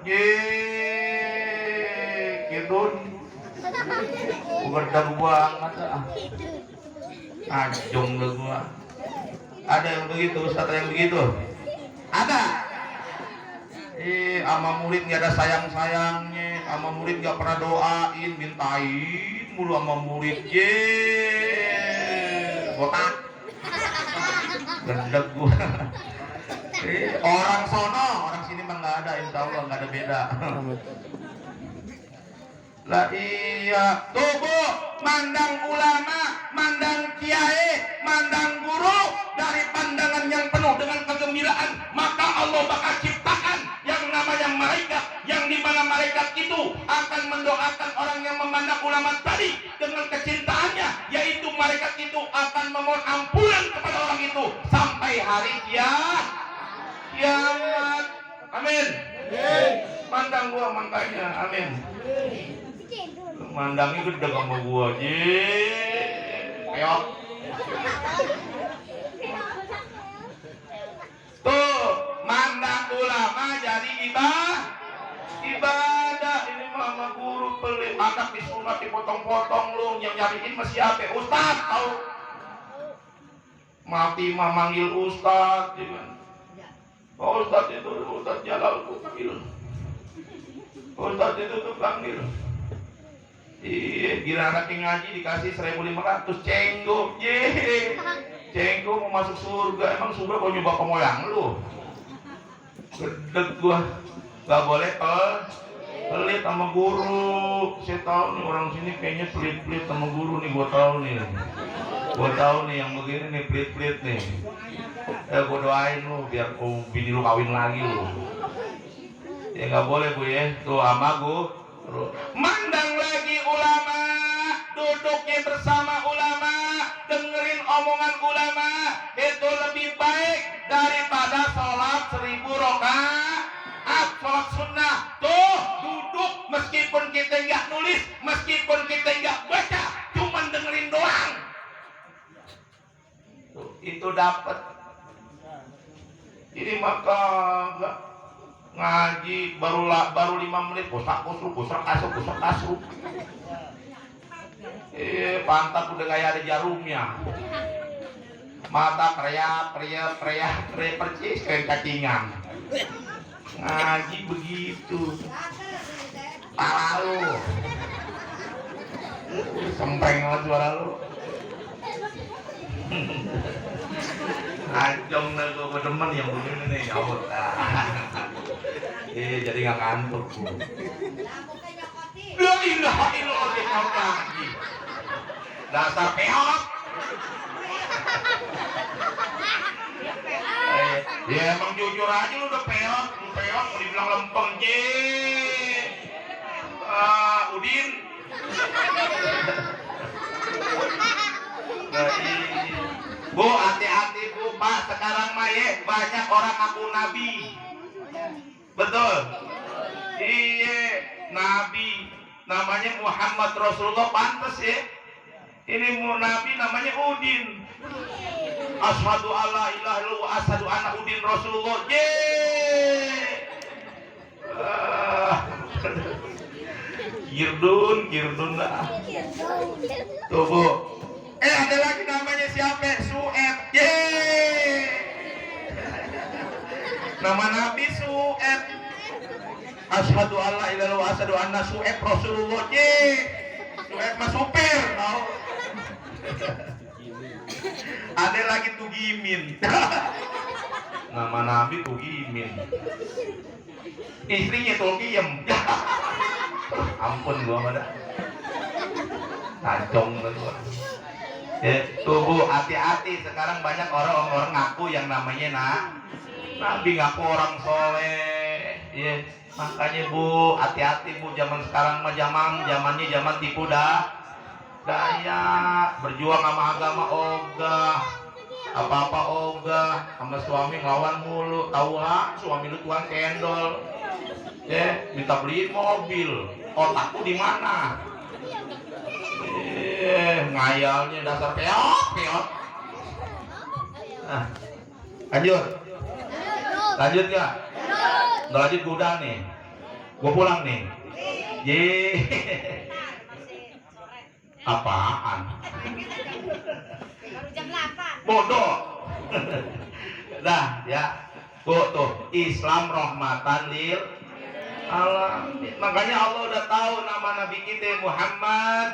Kidun, gerdang banget. Ajong lah gua. Ada yang begitu, Ustaz yang begitu? Ada. Sama murid nggak ada sayang-sayangnya, sama murid nggak pernah doain, mintain mulu sama murid. Botak. Gendek gua. Orang sono, orang sini mah nggak ada, insya Allah nggak ada beda. Lah iya, tuh Bu, mandang ulama, mandang kiai, mandang guru dari pandangan yang penuh dengan kegembiraan, maka Allah bakal ciptakan yang namanya malaikat, yang dimana malaikat itu akan mendoakan orang yang memandang ulama tadi dengan kecintaannya, yaitu malaikat itu akan memohon ampunan kepada orang itu sampai hari kiamat. Amin. Mandang gua makanya, amin. Mandangnya gede sama gua, peot. Tuh, mandang ulama jadi ibadah. Ini mama guru pelit, anak disunat dipotong-potong lu, yang nyariin masih apa? Ustaz, tahu? Mati mah manggil ustaz, oh, ustaz itu ustaz Jalal tuh panggil. Ustaz itu tuh panggil. Iya, gila anak yang ngaji dikasih 1.500 cenggok, cenggok mau masuk surga, emang surga mau nyoba pemoyang lu? Gedeg gua, gak boleh pelit sama guru. Saya tahu nih orang sini kayaknya pelit-pelit sama guru nih, gua tahu nih yang begini nih pelit-pelit nih. Gua doain lu biar bini lu kawin lagi lu. Ya gak boleh Bu ya, tuh sama gua. Mandang lagi ulama, duduknya bersama ulama, dengerin omongan ulama, itu lebih baik daripada sholat 1000 rakaat, sholat sunnah. Tuh duduk meskipun kita nggak nulis, meskipun kita nggak baca, cuman dengerin doang. Tuh, itu dapat. Ini maka nggak ngaji baru 5 menit bosak kasuk. Pantat udah kayak ada jarumnya, mata kriap percis kayak cacingan. Ngaji begitu, parah lu, sempreng banget suara lu. Anjong lah gue demen yang begini nih, ya Allah. Jadi nggak ngantuk Bu. La ilaha illallah lagi. Dasar peot. Ya emang jujur aja lu udah peot, mau dibilang lempeng Udin. Bu, hati-hati Bu, Pak, sekarang mah ya banyak orang ngaku nabi. Betul. Iya, nabi namanya Muhammad Rasulullah, pantas ya. Ini nabi namanya Udin. Asyhadu alla ilaha illallah wa asyhadu anna Udin Rasulullah. Girdun lah. Tuh Bu. Ada lagi namanya siapa? Su'eb. Nama Nabi Su'eb. Asyhadu alla ilaha illallah wa asyhadu anna Su'eb Rasulullah. Su'eb mah supir, tahu? Ada lagi Tugimin. Nama Nabi Tugimin. Istrinya Tugiem. Ampun gua pada. Kacong lah gua. Tuh Bu, hati-hati, sekarang banyak orang-orang ngaku yang namanya Nabi, ngaku orang soleh. Makanya Bu, hati-hati Bu, zaman sekarang mah zamannya zaman tipu daya, berjuang sama agama ogah, apa-apa ogah, sama suami ngelawan mulu, tahu nggak? Suami lu tukang cendol, minta beliin mobil, otakku di mana? Ngayalnya dasar peot. Nah, lanjut nggak? Nggak lanjut gue udah nih, gue pulang nih. Apaan? Baru jam 8. Bodoh. Nah, ya. Tuh, Islam rahmatan lil alamin. Makanya Allah udah tahu nama Nabi kita Muhammad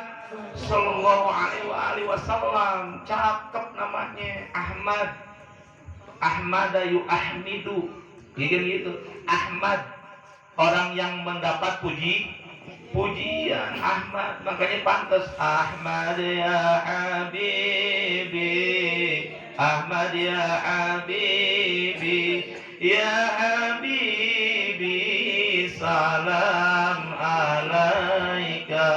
sallallahu alaihi wasallam. Cakep namanya, Ahmad. Ahmada yu ahmidu. Gitu. Ahmad, orang yang mendapat pujian. Ahmad, makanya pantas Ahmad ya habibi, Ahmad ya habibi, ya habibi, salam alaika,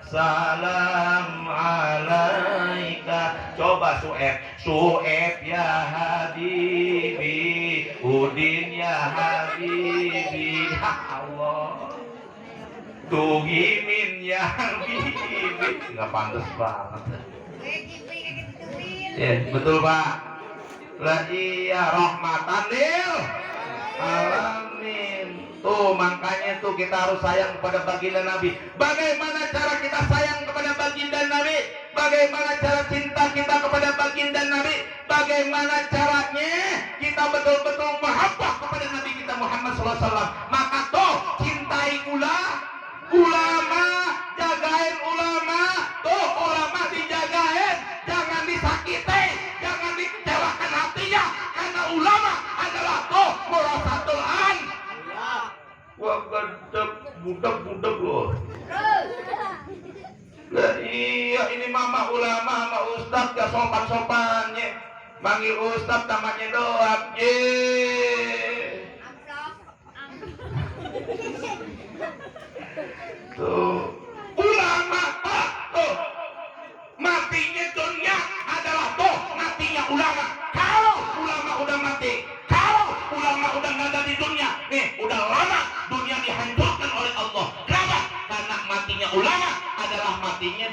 salam alaika. Coba Su'eb ya habibi, Udin ya habibi, ya Allah. Tuhimin ya habibi. Nggak pantas banget. Ya, betul Pak. Lah iya, rahmatan lil alamin. Tuh makanya tuh kita harus sayang kepada baginda Nabi. Bagaimana cara kita sayang kepada baginda Nabi? Bagaimana cara cinta kita kepada baginda Nabi? Bagaimana caranya kita betul-betul mahabbah kepada Nabi kita Muhammad SAW? Maka tuh cintai ulama, jagain ulama. Tuh ulama dijagain, jangan disakiti, jangan dikecewakan hatinya, karena ulama adalah tuh murasatul an. Wah gedek, budak loh. Lah iya, ini mama ulama sama ustaz gak sopan-sopannya. Manggil ustaz tamatnya doang. Tuh ulama tuh matinya dunia adalah tuh matinya ulama. Kalau ulama udah mati, kalau ulama udah nggak ada di dunia, nih udah lama dunia dihancurkan oleh Allah. Kenapa? Karena matinya ulama adalah matinya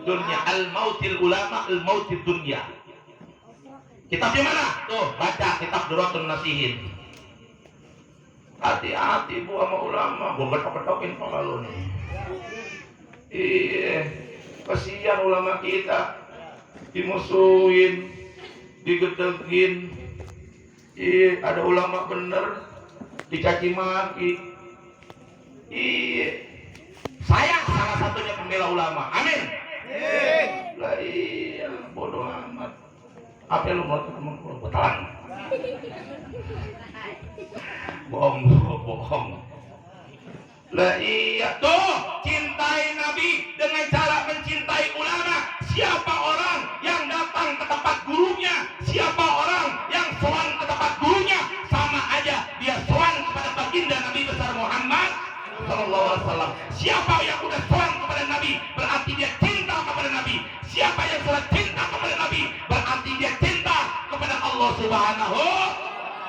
dunia. Al-mautil ulama, al-mautil dunia. Kitabnya mana? Tuh baca kitab Durratun Nasihin. Hati-hati bu sama ulama, gue betok-betokin kepala lu nih. Iya, kasihan ulama kita dimusuhin, digedegin. Iya, ada ulama bener dicaci maki. Iya, saya salah satunya pembela ulama. Amin. Lah iya, bodoh amat. Apa lu mau temen gue telan? Bohong. Lah iya tuh, cintai Nabi dengan cara mencintai ulama. Siapa orang yang datang ke tempat gurunya, siapa orang yang sowan ke tempat gurunya, sama aja dia sowan kepada baginda Nabi besar Muhammad sallallahu alaihi wasallam. Siapa yang udah sowan kepada Nabi berarti dia cinta kepada Nabi. Siapa yang sudah cinta kepada Nabi berarti dia cinta kepada Allah Subhanahu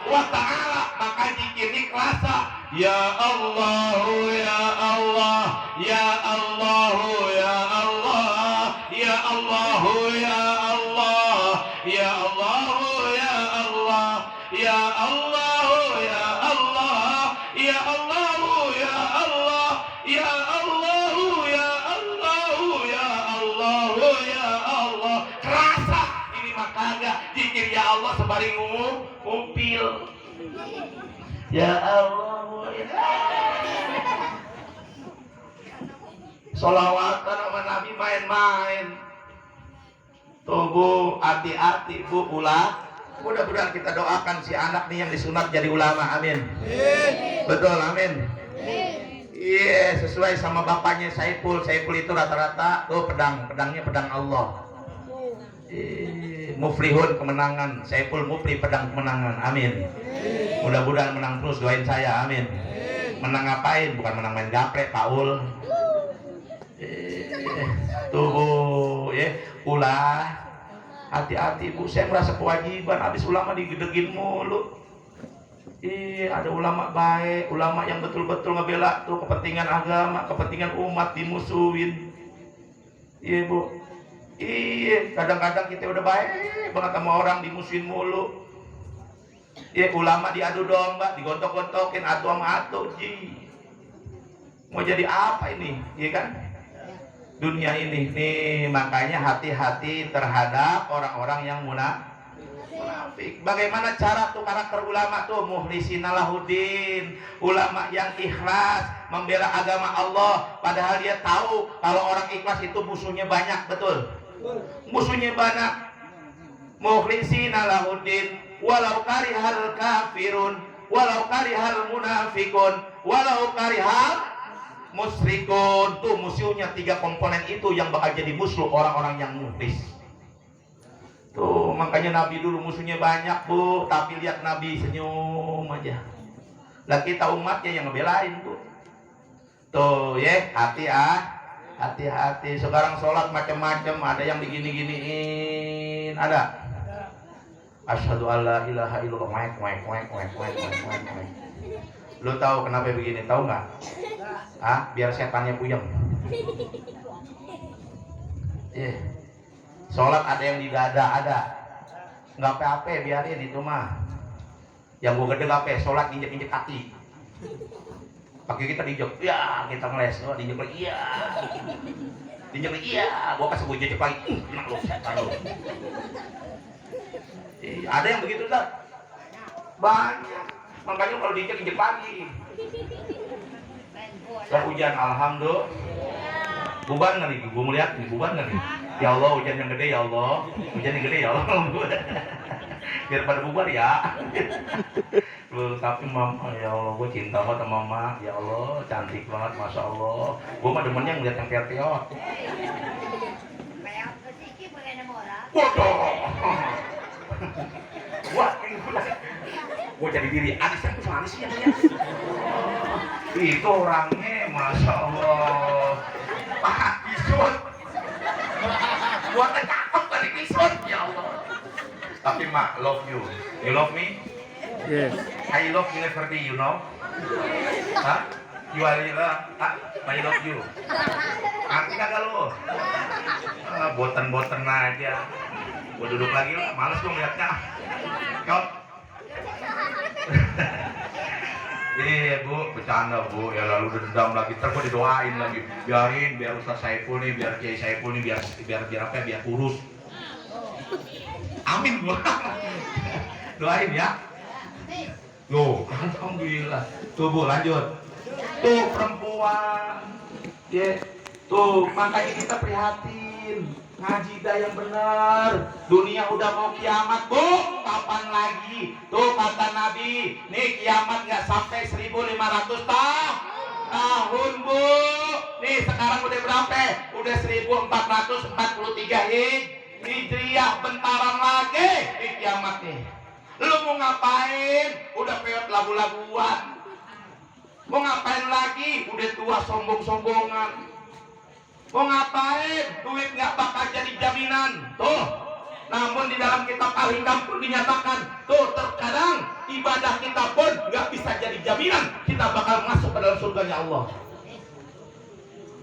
wa ta'ala. Maka zikir ikhlasa, ya Allah ya Allah ya Allah ya Allah ya Allah ya Allah ya Allah ya Allah ya Allah ya Allah ya Allah ya Allah ya Allah ya Allah ya Allah ya Allah. Kerasa ini maka enggak zikir ya Allah sebari ngupil. Ya Allah ya. Sholawatan sama Nabi main-main. Tuh bu, hati-hati bu ulah. Mudah-mudahan kita doakan si anak nih yang disunat jadi ulama, amin. Betul, amin. Iya, sesuai sama bapaknya Saiful. Saiful itu rata-rata tuh pedangnya pedang Allah. Muflihun kemenangan, Saiful Muflih pedang kemenangan, amin. Mudah-mudahan menang terus, doain saya, amin. Menang ngapain? Bukan menang main gaplek, Paul. Tuh ya, ulah hati-hati bu. Saya merasa kewajiban, habis ulama digedegin mulu. Ada ulama baik, ulama yang betul-betul ngebela tuh kepentingan agama, kepentingan umat dimusuhin. Iya bu. Iya, kadang-kadang kita udah baik banget sama orang dimusuhin mulu. Iya, ulama diadu domba, digontok-gontokin atu sama atu, ji. Mau jadi apa ini? Iya kan? Dunia ini nih, makanya hati-hati terhadap orang-orang yang munafik. munafik. Bagaimana cara tuh karakter ulama tuh? Mukhlisina lahuddin, ulama yang ikhlas membela agama Allah, padahal dia tahu kalau orang ikhlas itu musuhnya banyak, betul? Musuhnya banyak. Mukhlisina lahuddin walau karihal kafirun walau karihal munafikun walau karihal musyrikun. Tuh musuhnya 3 komponen itu yang bakal jadi musuh orang-orang yang mukhlis. Tuh makanya Nabi dulu musuhnya banyak Bu, tapi lihat Nabi senyum aja. Lah kita umatnya yang ngebelain Bu. Tuh ya, hati-hati. Sekarang sholat macam-macam, ada yang digini-giniin, ada. Asyhadu alla ilaha illallah, waik. Lu tahu kenapa begini? Tahu nggak? Biar setannya puyeng. Sholat ada yang di dada, ada. Nggak apa-apa, biarin itu mah. Yang gue gede apa? Sholat injek-injek kaki. Kaki kita diinjek, ya kita ngeles. Oh, diinjek lagi, iya. Diinjek lagi, iya. Gue kasih gue jejek lagi. Enak lu, setan lu. Ada yang begitu tak? Banyak. Makanya kalau diinjek-injek lagi. Ya hujan, alhamdulillah. Buban nggak nih? Gue melihat nih, buban nggak nih? Ya Allah, hujan yang gede ya Allah, hujan yang gede ya Allah. Biar pada bubar ya. Lu tapi mama, ya Allah, gue cinta banget sama mama. Ya Allah, cantik banget, masya Allah. Gue mah demennya ngeliat yang peot-peot. Waduh. Gue jadi diri Adis yang tuh manis ya. Itu orangnya, masya Allah. Pak Isun. Gua cakep tadi Isun, ya Allah. Tapi mak, love you. You love me? Yes. I love university, you know? Hah? You are I love you. Ngerti kagak lu? Boten-boten aja. Gua duduk lagi lah, males gua ngeliatnya. Kau. Iya Bu, bercanda Bu, ya lalu dendam lagi, ntar gue didoain lagi, biarin, biar Ustaz Saiful nih, biar Kiai Saiful nih, biar apa, biar kurus. Amin Bu. Doain ya. Loh, alhamdulillah. Tuh Bu, lanjut. Tuh perempuan, ya, tuh makanya kita prihatin. Ngaji dah yang benar. Dunia udah mau kiamat Bu, kapan lagi? Tuh kata Nabi, nih kiamat nggak sampai 1500 tahun Bu. Nih sekarang udah berapa? Udah 1443 Hijriah, bentaran lagi nih kiamat nih. Lu mau ngapain? Udah peot lagu-laguan. Mau ngapain lagi? Udah tua sombong-sombongan. Mau ngapain? Duit nggak bakal jadi jaminan. Tuh. Namun di dalam kitab Al-Hikam pun dinyatakan, tuh terkadang ibadah kita pun nggak bisa jadi jaminan kita bakal masuk ke dalam surganya Allah.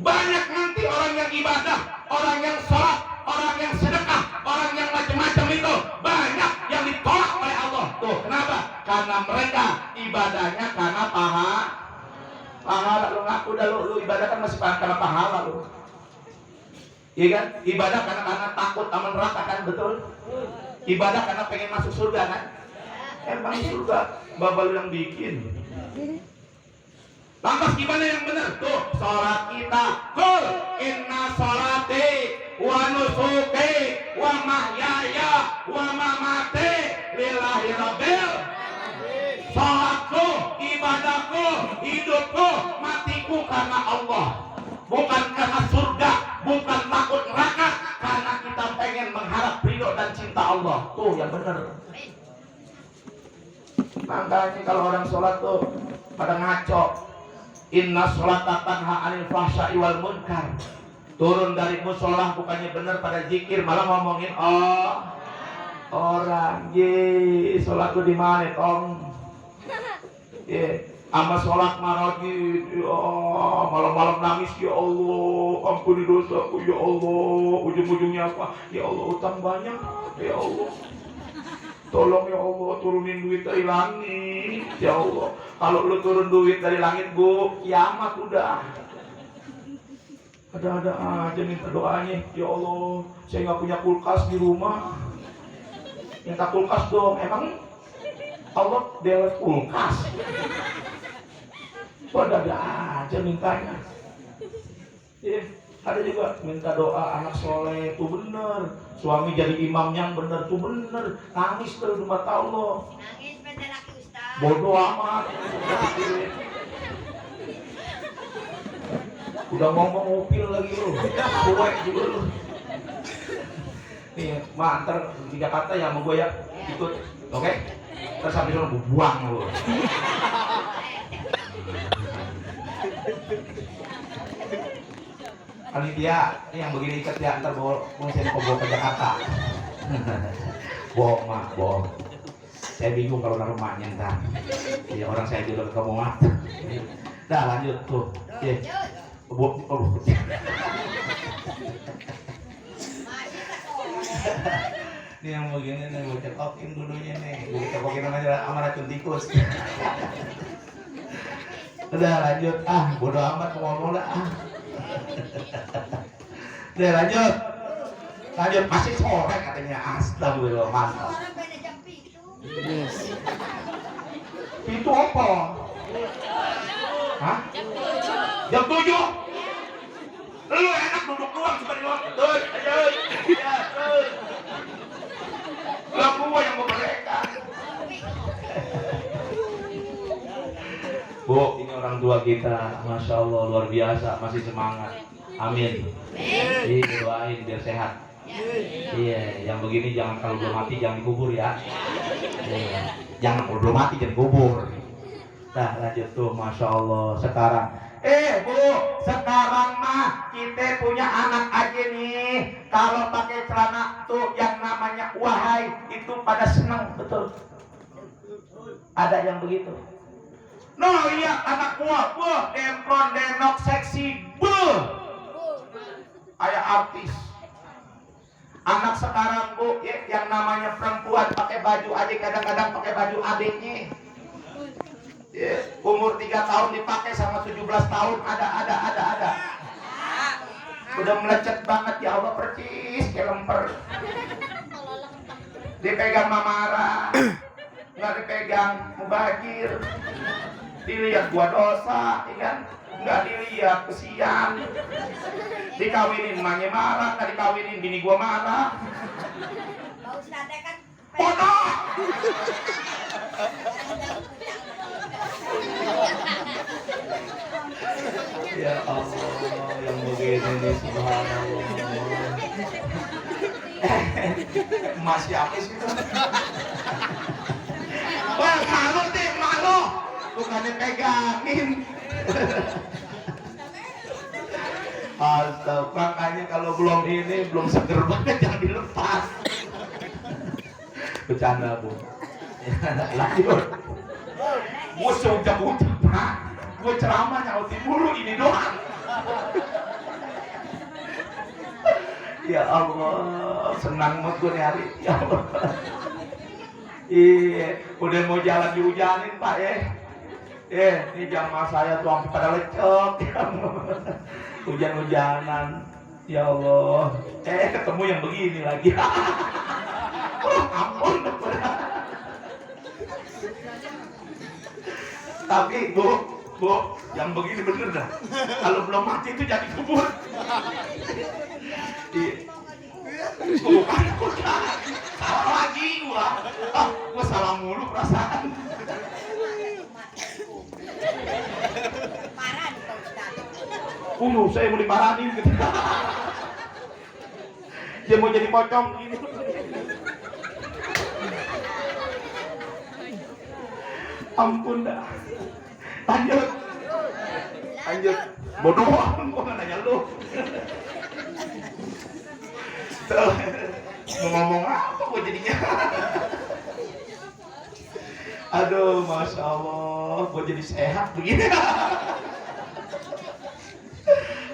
Banyak nanti orang yang ibadah, orang yang sholat, orang yang sedekah, orang yang macam-macam itu banyak yang ditolak oleh Allah. Tuh kenapa? Karena mereka ibadahnya karena pahala. Lu ngaku dah lu ibadah kan masih karena pahala lu. Iya kan? Ibadah karena takut sama neraka kan, betul? Ibadah karena pengen masuk surga kan? Emang surga babal yang bikin. Lantas gimana yang benar? Tuh, sholat kita. Qul inna sholati wa nusuki wa mahyaya wa mamati lillahi rabbil. Sholatku, ibadahku, hidupku, matiku karena Allah. Bukan karena surga, bukan takut neraka, karena kita pengen mengharap ridho dan cinta Allah. Tuh yang benar. Makanya kalau orang sholat tuh pada ngaco. Inna sholata tanha anil fahsya'i wal munkar. Turun dari musolah bukannya benar pada zikir, malah ngomongin orang. Sholat tuh di mana, Tom? Sama sholat maragi, malam-malam nangis, ya Allah, ampuni dosaku, ya Allah. Ujung-ujungnya apa? Ya Allah, utang banyak, ya Allah. Tolong ya Allah, turunin duit dari langit, ya Allah. Kalau lu turun duit dari langit Bu, kiamat udah. Ada-ada aja minta doanya, ya Allah. Saya nggak punya kulkas di rumah. minta kulkas dong. Emang Allah dewa kulkas? Ada aja mintanya. Ada juga minta doa anak soleh, tuh bener. Suami jadi imam yang bener, tuh bener. Nangis tuh di mata Allah. Nangis bener laki Ustaz. Bodoh amat. Udah ngomong ngupil lagi lu. Cuek juga lu. Nih, Ma, ntar di Jakarta ya sama gue ya. Ikut, oke? Terus sampai sana gue buang lu. Panitia, ini yang begini ikat ya, ntar bawa saya bawa ke Jakarta. Bohong mak, bohong. Saya bingung kalau naruh maknya ntar. Ya orang saya juga ketemu mak. Dah lanjut tuh. Iya. Ini yang begini nih, gue cekokin dulunya nih. Gue cekokin sama racun tikus. Udah lanjut, bodo amat ngomong dah. Udah lanjut, masih sore katanya. Astagfirullah, mantap. Orang beda jam pitu. Yes. Itu apa? Hah? Jam 7. Lu enak duduk doang cuma di luar. Tuh, ayo. Ya, tuh. Lah gua yang mereka. Bu, ini orang tua kita, Masya Allah luar biasa, masih semangat. Amin. Doain biar sehat. Iya, yang begini jangan kalau belum mati jangan dikubur ya. Iya. Jangan kalau belum mati jangan kubur. Nah lanjut tuh, Masya Allah. Sekarang, Bu, sekarang mah kita punya anak aja nih. Kalau pakai celana tuh yang namanya wahai itu pada senang, betul. Ada yang begitu. No, iya anak gua, demplon denok seksi, kayak artis. Anak sekarang Bu, yang namanya perempuan pakai baju aja kadang-kadang pakai baju adiknya. Umur 3 tahun dipakai sama 17 tahun ada. Udah melecet banget ya Allah, percis kayak lemper. Dipegang Mamara, nggak dipegang Mubajir. Dilihat gua dosa, ya kan? Nggak dilihat kesian. Dikawinin emaknya marah, nggak dikawinin bini gua marah. Pak Ustadz kan Bodoh! Ya Allah, yang begini nih, subhanallah. Mas siapa sih itu? Wah, malu deh, malu. Bukannya pegangin. Astaga, makanya kalau belum seger banget jangan dilepas. Bercanda Bu. Lanjut. Gue seucap-ucap Pak. Gue ceramah nyautin mulu ini doang. Ya Allah, senang banget gue nih hari. Ya Allah. Iya, udah mau jalan dihujanin Pak ya. Ini jamaah saya tuh sampai pada lecek. Hujan-hujanan. Ya Allah. Ketemu yang begini lagi. Ampun. Tapi Bu, yang begini bener dah. Kalau belum mati itu jadi kubur. Bukan. Salah lagi gua. Gua salah mulu perasaan. parah nih Pak Ustadz. Saya mau dimarahin ketika dia mau jadi pocong gini. Ampun dah. Lanjut. Bodoh, gua nggak nanya lu. Mau ngomong apa gua jadinya? Aduh, Masya Allah, gua jadi sehat begini.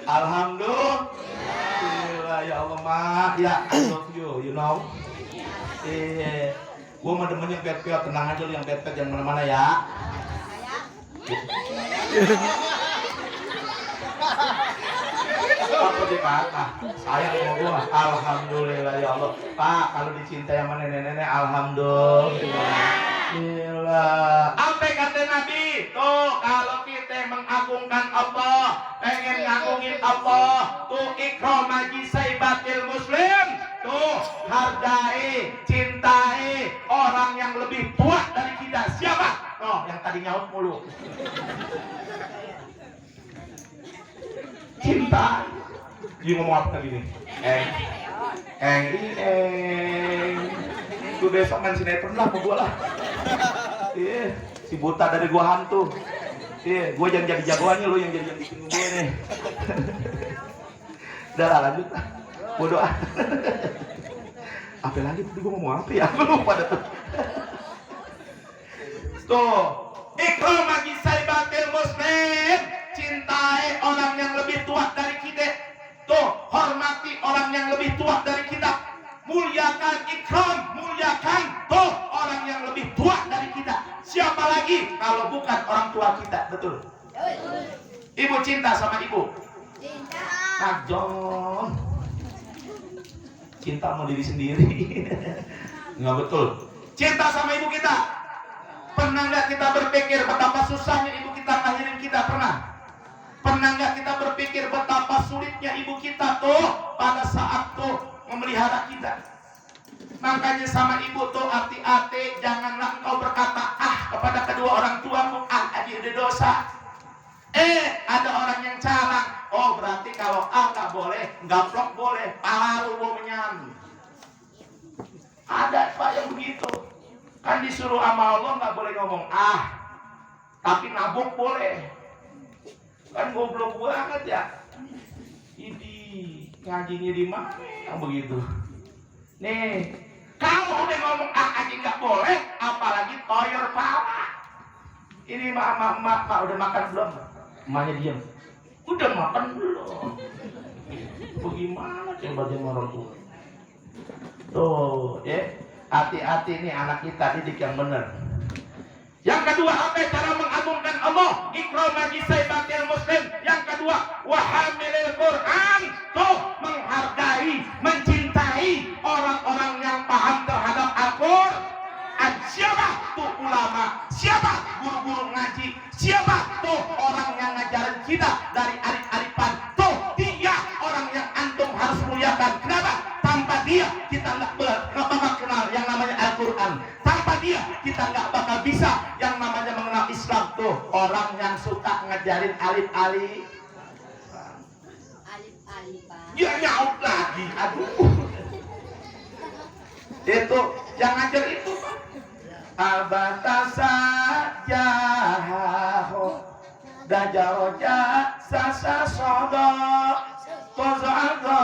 Alhamdulillah, ya Allah Mak, ya I love you, you know. Gua mah demen yang pet-pet, tenang aja lu yang pet-pet jangan mana-mana ya. Aku sih kakak. Sayang sama gua. Alhamdulillah ya Allah. Pak, kalau dicintai sama nenek-nenek, alhamdulillah. Apa kata Nabi? Tuh, kalau kita mengagungkan Allah, pengen ngagungin Allah, tuh ikram maji saibatil muslim. Tuh, hargai, cintai orang yang lebih tua dari kita. Siapa? Oh, yang tadi nyaut mulu. Cinta. Dia ngomong apa tadi nih? Itu besok main sinetron lah, mau gua lah. Iya, si buta dari gua hantu. Iya, gua jangan jadi jagoannya, lu yang jadi bikin gue nih. Udah lah, lanjut lah. Bodoh ah. Apa lagi tadi gua ngomong apa ya? Aku lupa dah tuh. Tuh, ikram bagi saibatil muslim. Cintai orang yang lebih tua dari kita. Tuh, hormati orang yang lebih tua dari kita. Muliakan ikram, muliakan tuh orang yang lebih tua dari kita. Siapa lagi kalau bukan orang tua kita? Betul. Ibu cinta sama ibu. Cinta. Najong. Cinta sama diri sendiri. Nggak betul. Cinta sama ibu kita. Pernah nggak kita berpikir betapa susahnya ibu kita ngelahirin kita? Pernah? Pernah nggak kita berpikir betapa sulitnya ibu kita tuh pada saat tuh memelihara kita? Makanya sama ibu tuh hati-hati, janganlah engkau berkata kepada kedua orang tuamu, aja udah dosa. Ada orang yang calang. Oh, berarti kalau nggak boleh, gaplok boleh, palu mau menyam. Ada Pak yang begitu. Kan disuruh sama Allah nggak boleh ngomong tapi nabuk boleh. Kan goblok banget ya. Ini ngajinya di mana yang begitu? Nih, kalau udah ngomong aja nggak boleh, apalagi toyor pala. Ini mak udah makan belum? Emaknya diam. Udah makan belum? Bagaimana coba dia orang tua? Tuh, ya, hati-hati nih anak kita, didik yang benar. Yang kedua, apa cara mengagungkan Allah? Ikram bagi saibatil muslim. Yang kedua, wahamilil Quran. Tuh, menghargai, mencintai orang-orang yang paham terhadap Al-Quran. Siapa tuh ulama? Siapa guru-guru ngaji? Siapa tuh orang yang ngajarin kita dari arif-arifan? Tuh, dia orang yang antum harus muliakan. Kenapa? Tanpa dia kita nggak bakal kenal yang namanya Al-Quran. Tanpa dia kita nggak bakal bisa yang namanya mengenal Islam. Tuh orang yang suka ngajarin alif-alif. Alif-alif, Pak. Dia nyaut lagi, aduh. Itu yang ngajar itu Pak. Abatasa jaho dajaroja sasa sodo tozoago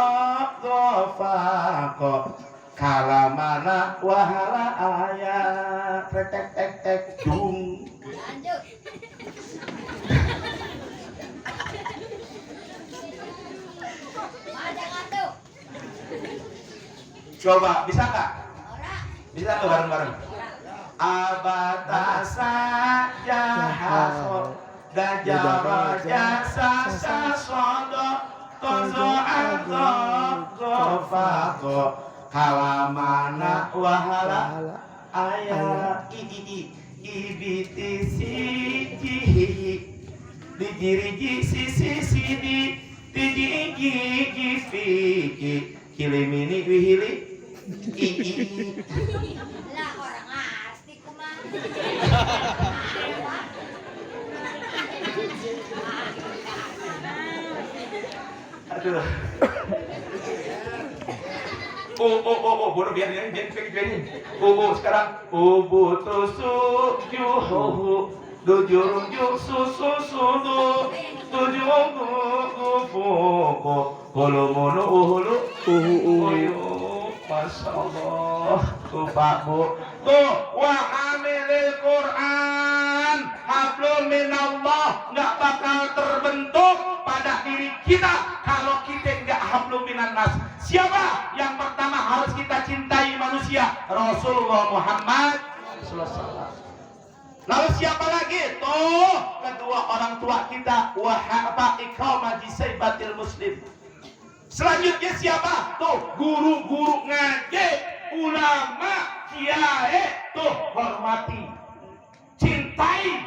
gofako kalamana wahala ayat tek dung. Lanjut. Ada ngantuk. Coba bisa nggak? Ora. Bisa nggak bareng-bareng? Abatasa jaho dajaroja sasa sodo tozoago gofako kalamana wahala ayat ibiti sijihi dijiriji sisi dijigi fiki kilimini wihili Lah orang asli kumah. aduh. Bodoh biarin. Sekarang tusuk juhu dujurung susu sudu tujung fuku hulu munu uhulu Masya Allah. Tuh Pak Bu. Tuh wa hamilil Quran hablum minallah. Nggak bakal terbentuk pada diri kita kalau kita nggak hablum minannas. Siapa yang pertama harus kita cintai manusia? Rasulullah Muhammad SAW. Lalu siapa lagi? Tuh kedua orang tua kita. Wahaba ikram majisaibatil muslim. Selanjutnya siapa? Tuh, guru-guru ngaji, ulama, kiai, tuh hormati, cintai.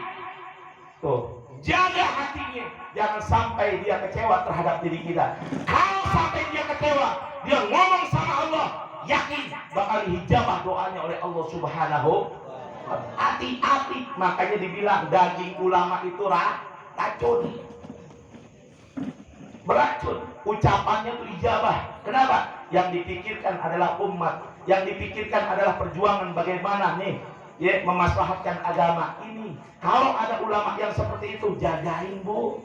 Tuh, jaga hatinya, jangan sampai dia kecewa terhadap diri kita. Kalau sampai dia kecewa, dia ngomong sama Allah, yakin bakal dijawab doanya oleh Allah Subhanahu. Hati-hati, makanya dibilang daging ulama itu racun, beracun. Ucapannya itu ijabah. Kenapa? Yang dipikirkan adalah umat, yang dipikirkan adalah perjuangan bagaimana nih ya memaslahatkan agama ini. Kalau ada ulama yang seperti itu, jagain bu.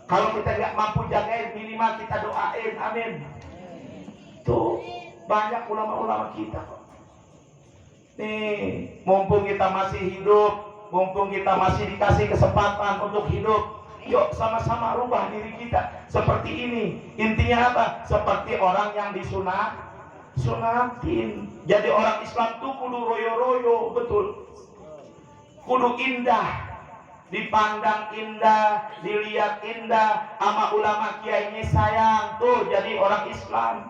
Kalau kita nggak mampu jagain, minimal kita doain, amin. Tuh banyak ulama-ulama kita kok. Nih, mumpung kita masih hidup, mumpung kita masih dikasih kesempatan untuk hidup, yuk sama-sama rubah diri kita seperti ini. Intinya apa? Seperti orang yang sunatin. Jadi orang Islam tuh kudu royo-royo, betul. Kudu indah, dipandang indah, dilihat indah, sama ulama kiainya sayang. Tuh jadi orang Islam.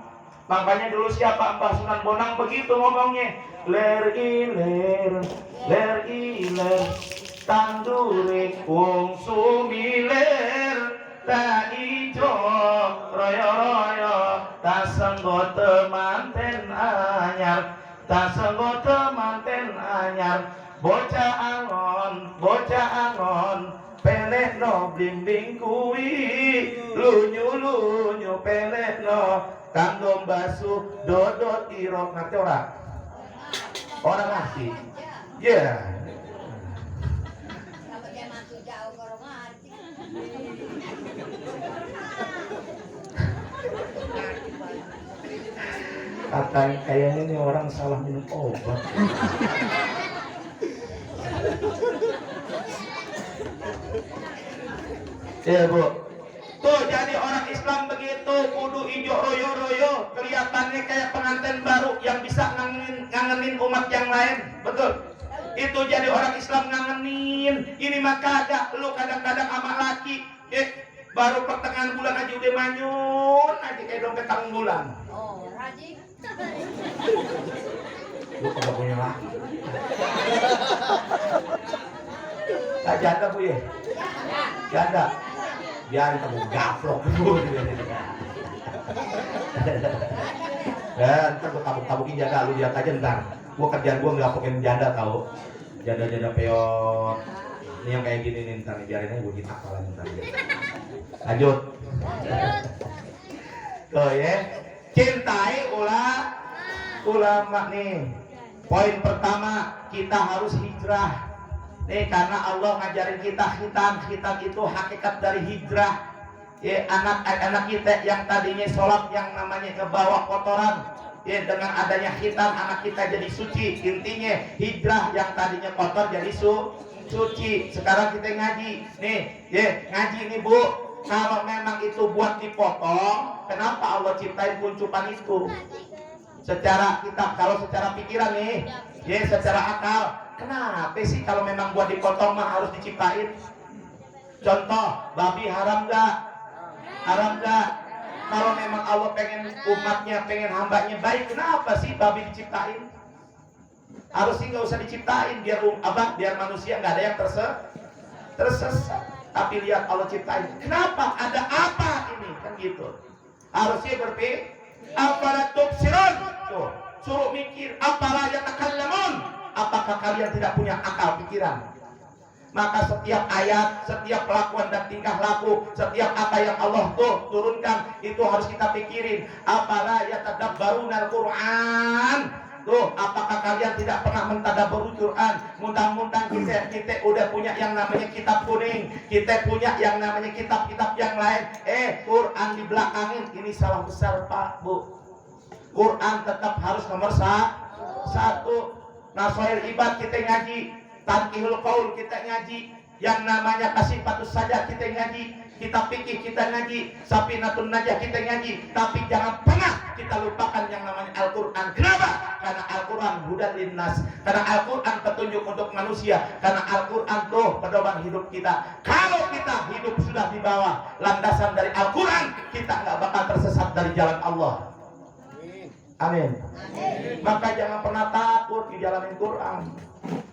Makanya dulu siapa Mbah Sunan Bonang begitu ngomongnya, ler iler tandure wong sumiler ta ijo royo-royo ta senggo temanten anyar, ta senggo temanten anyar. Bocah angon pelekno blimbing kuwi, lunyu pelekno kanggo basuh dodot irok. Ngerti ora? Orang ngerti. Ya. Kalau dia matu jauh orang ngerti. Katanya kayaknya nih orang salah minum obat. Ya bu, tuh jadi orang Islam begitu, kudu ijo royo-royo, kelihatannya kayak pengantin baru yang bisa ngangenin umat yang lain, betul? Itu jadi orang Islam ngangenin. Ini mah kagak, lu kadang-kadang sama laki, baru pertengahan bulan aja udah manyun aja kayak dompet tanggung bulan. Oh, Raji. Lu kagak punya laki. Tak janda bu ya? Janda. Biarin kamu gaplok dulu. Dan ntar gue tabuk-tabukin janda, lu lihat aja ntar. Gue kerjaan gue nggapokin janda tau. Janda-janda peot. Ini yang kayak gini nih ntar nih, biarin aja gue gitak kalah ntar. Lanjut. Tuh ya, cintai ulama nih. Poin pertama, kita harus hijrah. Nih karena Allah ngajarin kita khitan itu hakikat dari hijrah. Ya, anak-anak kita yang tadinya sholat yang namanya kebawa kotoran, ya dengan adanya khitan anak kita jadi suci. Intinya hijrah yang tadinya kotor jadi suci. Sekarang kita ngaji. Nih, ya ngaji nih bu. Kalau memang itu buat dipotong, kenapa Allah ciptain kuncupan itu? Kalau secara pikiran nih, ya secara akal, kenapa sih kalau memang buat dipotong mah harus diciptain? Contoh, babi haram gak? Haram gak? Kalau memang Allah pengen umatnya, pengen hambanya baik, kenapa sih babi diciptain? Harusnya nggak usah diciptain, biar manusia nggak ada yang tersesat. Tapi lihat Allah ciptain, kenapa? Ada apa ini? Kan gitu. Harusnya berpikir, apalah tubsirun? Tuh, suruh mikir, apalah yatakallamun? Apakah kalian tidak punya akal pikiran? Maka setiap ayat, setiap pelakuan dan tingkah laku, setiap apa yang Allah tuh turunkan, itu harus kita pikirin. Apalah yatadabbarunal Qur'an? Tuh, apakah kalian tidak pernah mentadabbur Quran? Mudah-mudahan kita udah punya yang namanya kitab kuning, kita punya yang namanya kitab-kitab yang lain. Quran dibelakangin, ini salah besar Pak Bu. Quran tetap harus nomor satu. Nasoil ibad kita ngaji, Tanqihul Qaul kita ngaji, Yang namanya kasifatus saja kita ngaji, kita pikir kita ngaji, Safinatun Najah kita ngaji, tapi jangan pernah kita lupakan yang namanya Al-Quran. Kenapa? Karena Al-Quran hudan linnas, karena Al-Quran petunjuk untuk manusia, karena Al-Quran tuh pedoman hidup kita. Kalau kita hidup sudah di bawah landasan dari Al-Quran, kita nggak bakal tersesat dari jalan Allah. Amin. Maka jangan pernah takut di jalan Al-Quran.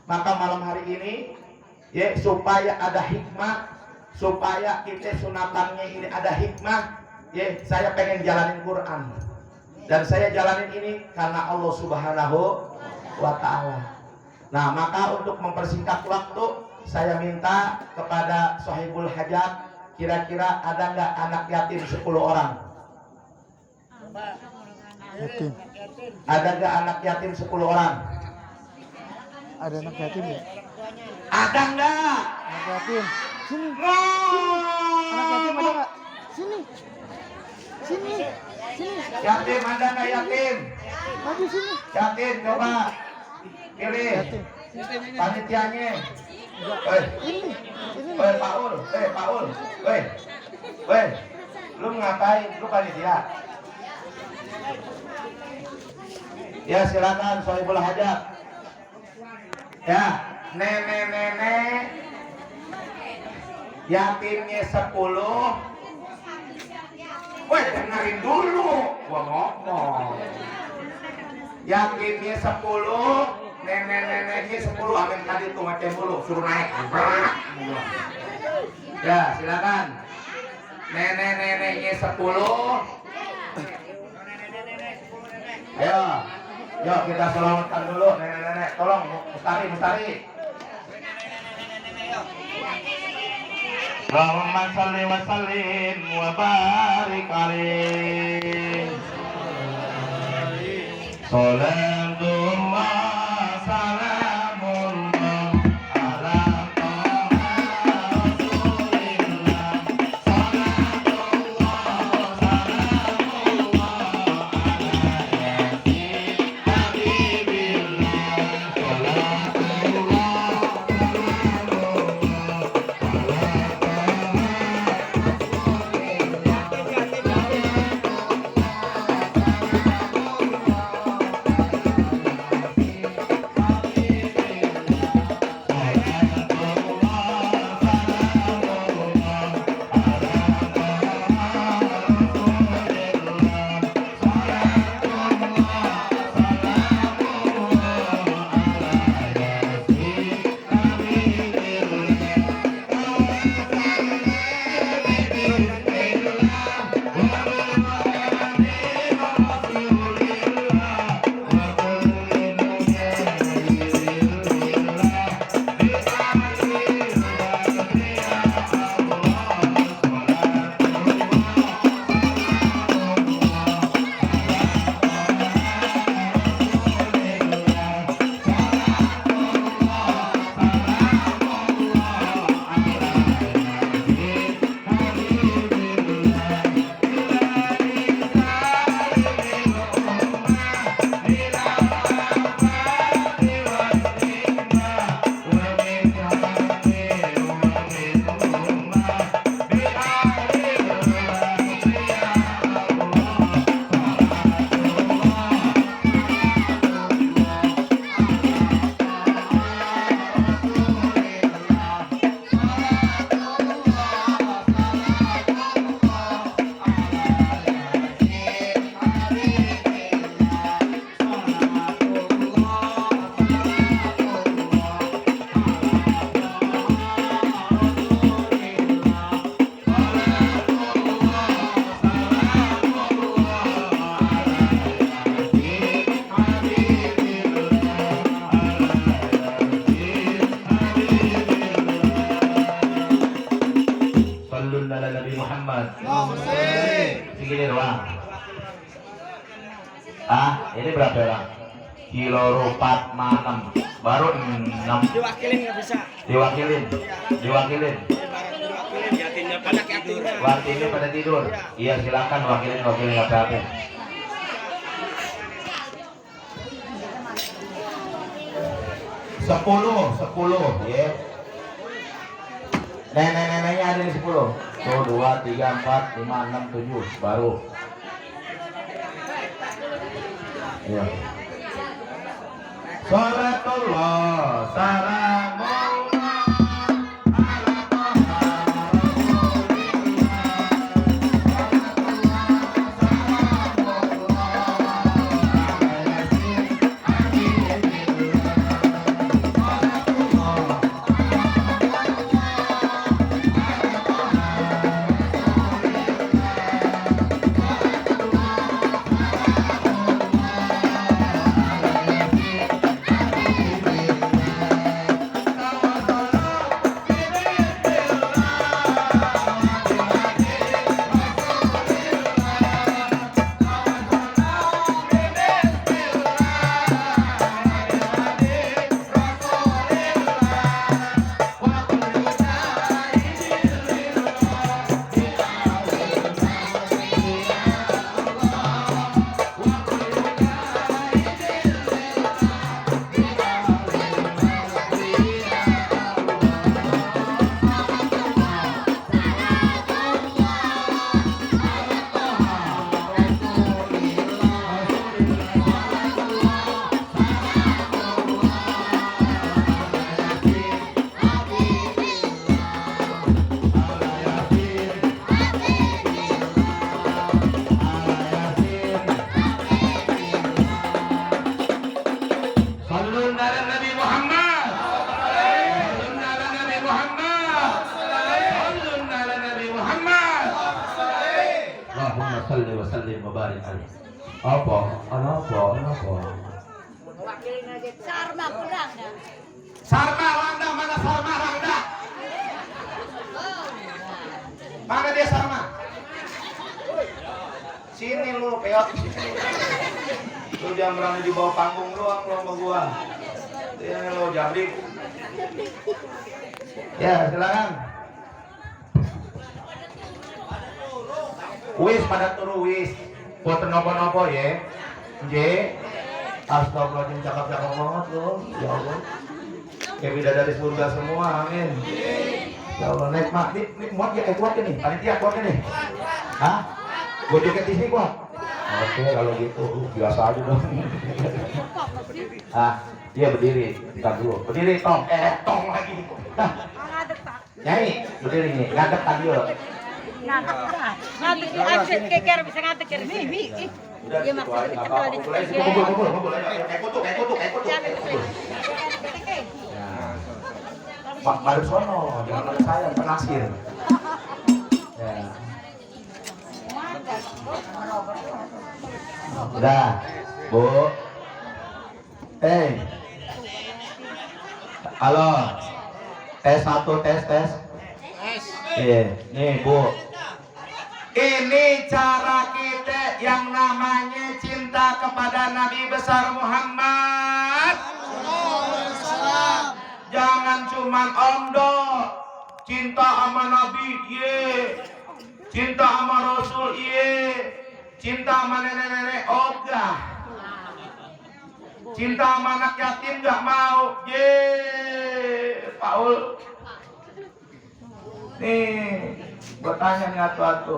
Maka malam hari ini ya, supaya ada hikmah, supaya kita sunatannya ini ada hikmah, ya, saya pengen jalanin Quran. Dan saya jalanin ini karena Allah Subhanahu wa Ta'ala. Nah, maka untuk mempersingkat waktu, saya minta kepada Sohibul Hajat, kira-kira ada nggak anak yatim 10 orang? Yatim. Ada nggak anak yatim 10 orang? Ada anak yatim ya? Ada nggak? Anak yatim. Sini. Oh. Anak yatim ada nggak? Sini. Sini. Sini. Yatim ada nggak yatim? Maju sini. Yatim coba pilih Yatim. panitianya. Enggak. Woi, Ini. Ini. woi Paul, woi, lu ngapain? Lu panitia? Ya silakan Sohibul Hajat. Ya, nenek-nenek yatimnya 10. Woi, dengerin dulu, gua ngomong. Yatimnya 10, nenek-neneknya 10. Amin tadi tuh macam dulu, suruh naik. Ya, silakan. Nenek-neneknya 10. Ayo, yuk kita selamatkan dulu nenek-nenek. Tolong, Mustari. Allahumma shalli wa sallim wa barik alaihi. Salatullah salamullah ala taha rasulillah. Salatullah salamullah ala yasin habibillah. Salatullah segini doang. Ini berapa orang? Kilo rupat manem, baru 6. Diwakilin nggak bisa. Diwakilin. Diwakilin yatimnya pada tidur. Wakilnya pada tidur. Iya silakan wakilin nggak apa-apa. Sepuluh, ya. Nenek-neneknya ada di 10. Tuh 2, 3, 4, 5, 6, 7 baru. Iya. Salatullah salamullah ala Taha salli wa sallim wa barik alaihi. Apa? Sarma kurang dah. Sarma Rangda, mana Sarma Rangda? Mana dia Sarma? Sini lu, peot. Lu jangan berani di bawah panggung doang lu sama gua. Ini lu jabrik. Ya, silakan. Wis pada turu wis. Boten napa-napa ya. Nggih. Astagfirullahaladzim, cakap-cakap banget loh. Ya Allah. Kayak bidadari surga semua, amin. Ya Allah, naik mak, nih muat ya, kuat ya nih. Panitia kuat ya nih. Hah? Gue joget di sini kuat. Oke, kalau gitu biasa aja dong. Ah, dia berdiri. Kita dulu. Berdiri, Tong. Tong lagi. Nyai, berdiri nih. Ngadep tadi loh. Ngadep asyik keker bisa ngadep keker. Nih. Udah Dia gitu maksudnya aja, kenal apa-apa. di Kumpul aja. Kayak kutuk. Pak Madep sono, jangan pada saya, penasir. Ya. Udah, Bu. Halo. Tes 1, tes. Iya, nih Bu. Ini cara kita yang namanya cinta kepada Nabi besar Muhammad. Jangan cuman omdo, cinta sama Nabi, cinta sama Rasul, cinta sama nenek-nenek, ogah. Cinta sama anak yatim gak mau, Paul. Nih, gue tanya nih atu-atu,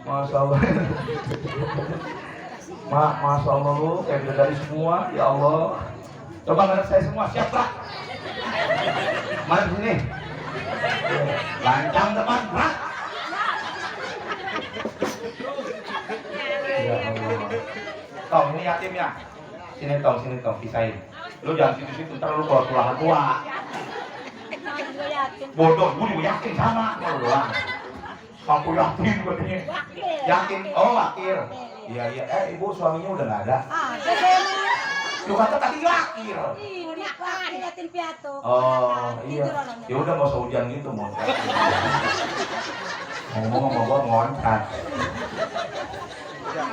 Masya Allah. Masya Allah lu, kayak dari semua, ya Allah. Coba ngadep saya semua, siap Pak? Mari sini. Lancang depan, Pak. Ya Allah. Tong, ini yatim ya. Sini Tong, pisahin. Lu jangan situ-situ, ntar lu bawa tulang tua. Bodoh, gue juga yakin sama. Aku yakin katanya. Yakin, wakil. Iya. Ibu suaminya udah nggak ada. Lu kata tadi wakil. Yatim piatu. Iya. Ya udah nggak usah hujan gitu, mau. Ngomong sama gua ngoncat. Udah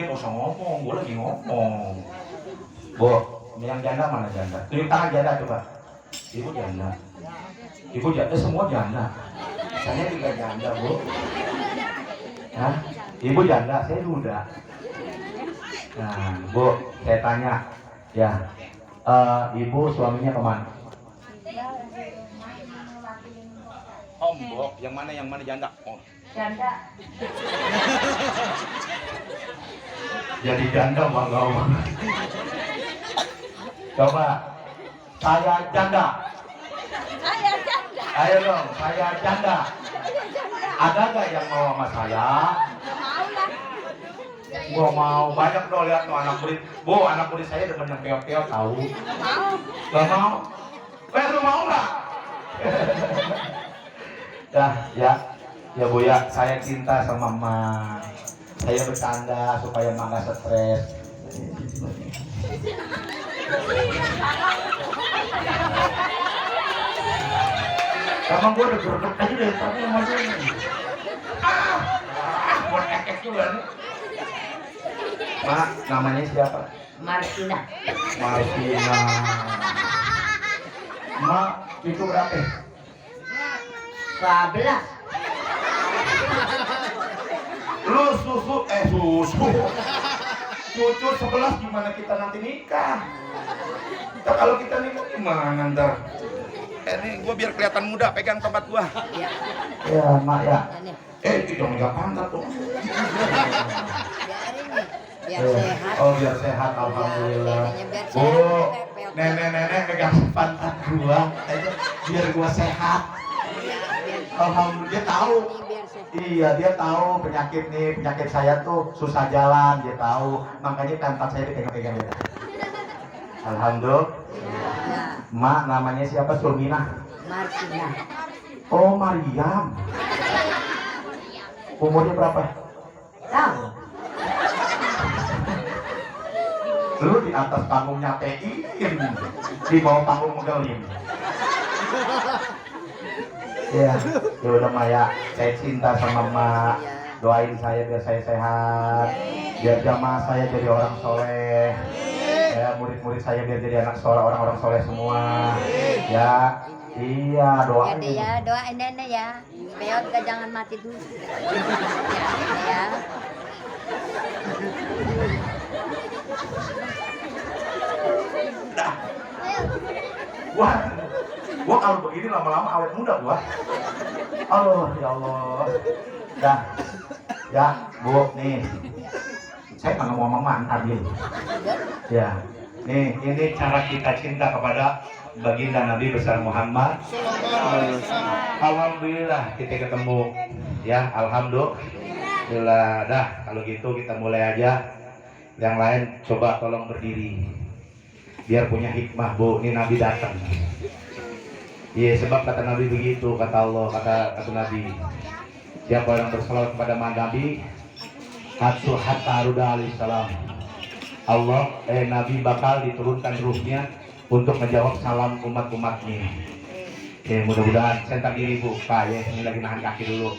nggak usah ngomong, gua lagi ngomong. Bu, yang janda mana janda? Tunjuk tangan janda coba. Ibu janda. Semua janda. Saya juga janda, Bu. Hah? Ibu janda, saya duda. Nah, Bu, saya tanya, ya, Ibu suaminya kemana? Ombok, yang mana janda? Oh. Janda. Jadi janda bangga. Coba, saya janda. Saya janda. Ayo dong, saya janda. Ada gak yang mau sama saya? Gak mau lah. Gua mau, banyak dong lihat tuh anak murid. Bu, anak murid saya demen yang peot-peot tahu. Gak mau. Gak mau? Lu mau gak? Ya Bu ya, saya cinta sama emak. Saya bercanda supaya emak gak stres. Emang gue udah gerget aja dari tadi sama dia nih. Buat ekek juga nih. Mak, namanya siapa? Martina. Martina. Mak, itu berapa? 12. Lu susu. Cucu 11 gimana kita nanti nikah? Ntar kalau kita nikah gimana ntar? Ini gua biar kelihatan muda pegang tempat gua. Ya, Mak ya. Itu megang pantat tuh. Biar sehat. Oh, biar sehat, alhamdulillah. Bu, nenek-nenek megang pantat gua, biar gua sehat. Alhamdulillah, dia tahu. Iya, dia tahu penyakit saya tuh susah jalan, dia tahu. Makanya pantat saya dipegang-pegang dia. Alhamdulillah. Mak, namanya siapa? Surmina? Martina. Oh, Mariam. Umurnya berapa? Tahu. Lu di atas panggung nyatein, di bawah panggung megelin. Ya udah Maya, saya cinta sama Mak. Doain saya biar saya sehat, biar jamaah saya jadi orang soleh, ya murid-murid saya biar jadi anak soleh, orang-orang soleh semua. Ya, iya doain. Ya, doain nenek ya. Peot gak jangan mati dulu. Ya. Gua kalau begini lama-lama awet muda gua. Allah, ya Allah. Dah. Ya, Bu, nih. Saya nggak mau ngomong adil. Ya. Nih, ini cara kita cinta kepada baginda Nabi besar Muhammad. Alhamdulillah kita ketemu. Ya, alhamdulillah. Dah, kalau gitu kita mulai aja. Yang lain coba tolong berdiri. Biar punya hikmah, Bu. Ini Nabi datang. Iya, sebab kata Nabi begitu, kata Allah, kata Nabi. Siapa yang bersalawat kepada Nabi, hatta Ruda alaihissalam. Nabi bakal diturunkan ruhnya untuk menjawab salam umat-umatnya. Oke, mudah-mudahan sentak diri Bu, Pak ya, ini lagi nahan kaki dulu.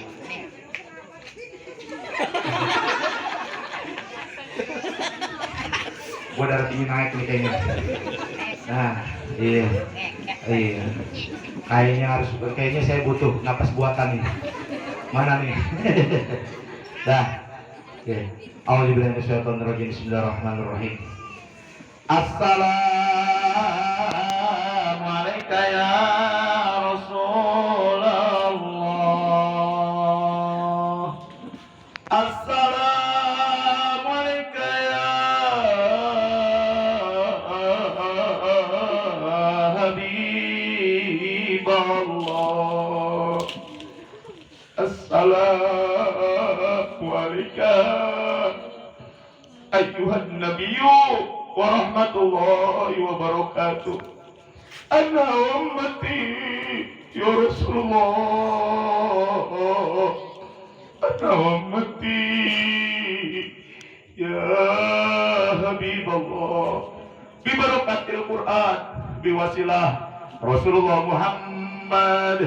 Gua darah tinggi naik nih kayaknya. Nah, iya. Kayaknya saya butuh napas buatan nih. Mana nih? Dah. Oke. A'udzubillahi minasyaitonir rajim. Bismillahirrahmanirrahim. Assalamu alayka ya Rasulullah. Assalamu alayka ya Habiballah. Assalamu alayka ayyuhan nabiyyu wa rahmatullahi wa barakatuh. Ana ummati ya Rasulullah. Ana ummati ya Habiballah. Bi barakatil Quran, bi wasilah Rasulullah Muhammad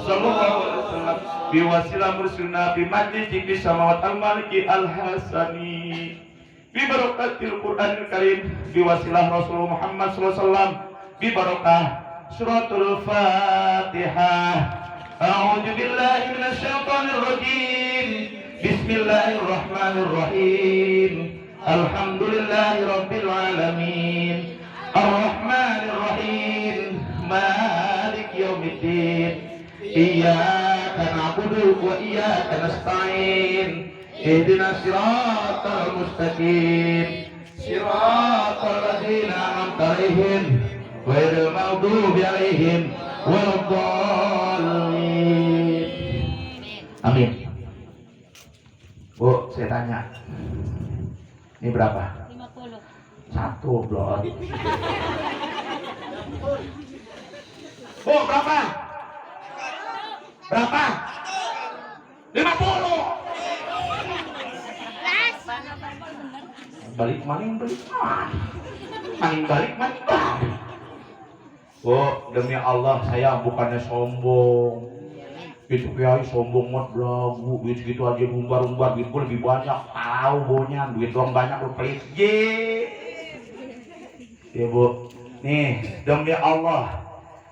sallallahu alaihi wasallam, bi wasilah mursalna bi majlis di samawat al-maliki al-hasani, bi barakatil Qur'anil Karim, bi wasilah Rasulullah Muhammad sallallahu alaihi wasallam, bi barakah suratul Fatihah. A'udzu billahi minasyaitonir rajim. Bismillahirrahmanirrahim. Alhamdulillahirabbil alamin. Arrahmanirrahim. Maliki yaumiddin. Iyyaka na'budu wa iyyaka nasta'in. Ihdinas siratal mustaqim. Siratal ladzina an'amta 'alaihim ghairil maghdubi 'alaihim waladdallin. Amin. Bu, saya tanya. Ini berapa? 50. Satu blot. Bu, berapa? Berapa? 50. Balik maning balik. Maning balik maning balik. Bu, demi Allah saya bukannya sombong. Itu kiai sombong mot belagu, duit segitu aja umbar-umbar, duit gue lebih banyak, tahu bonya, duit doang banyak lu pelit. Ya Bu, nih demi Allah,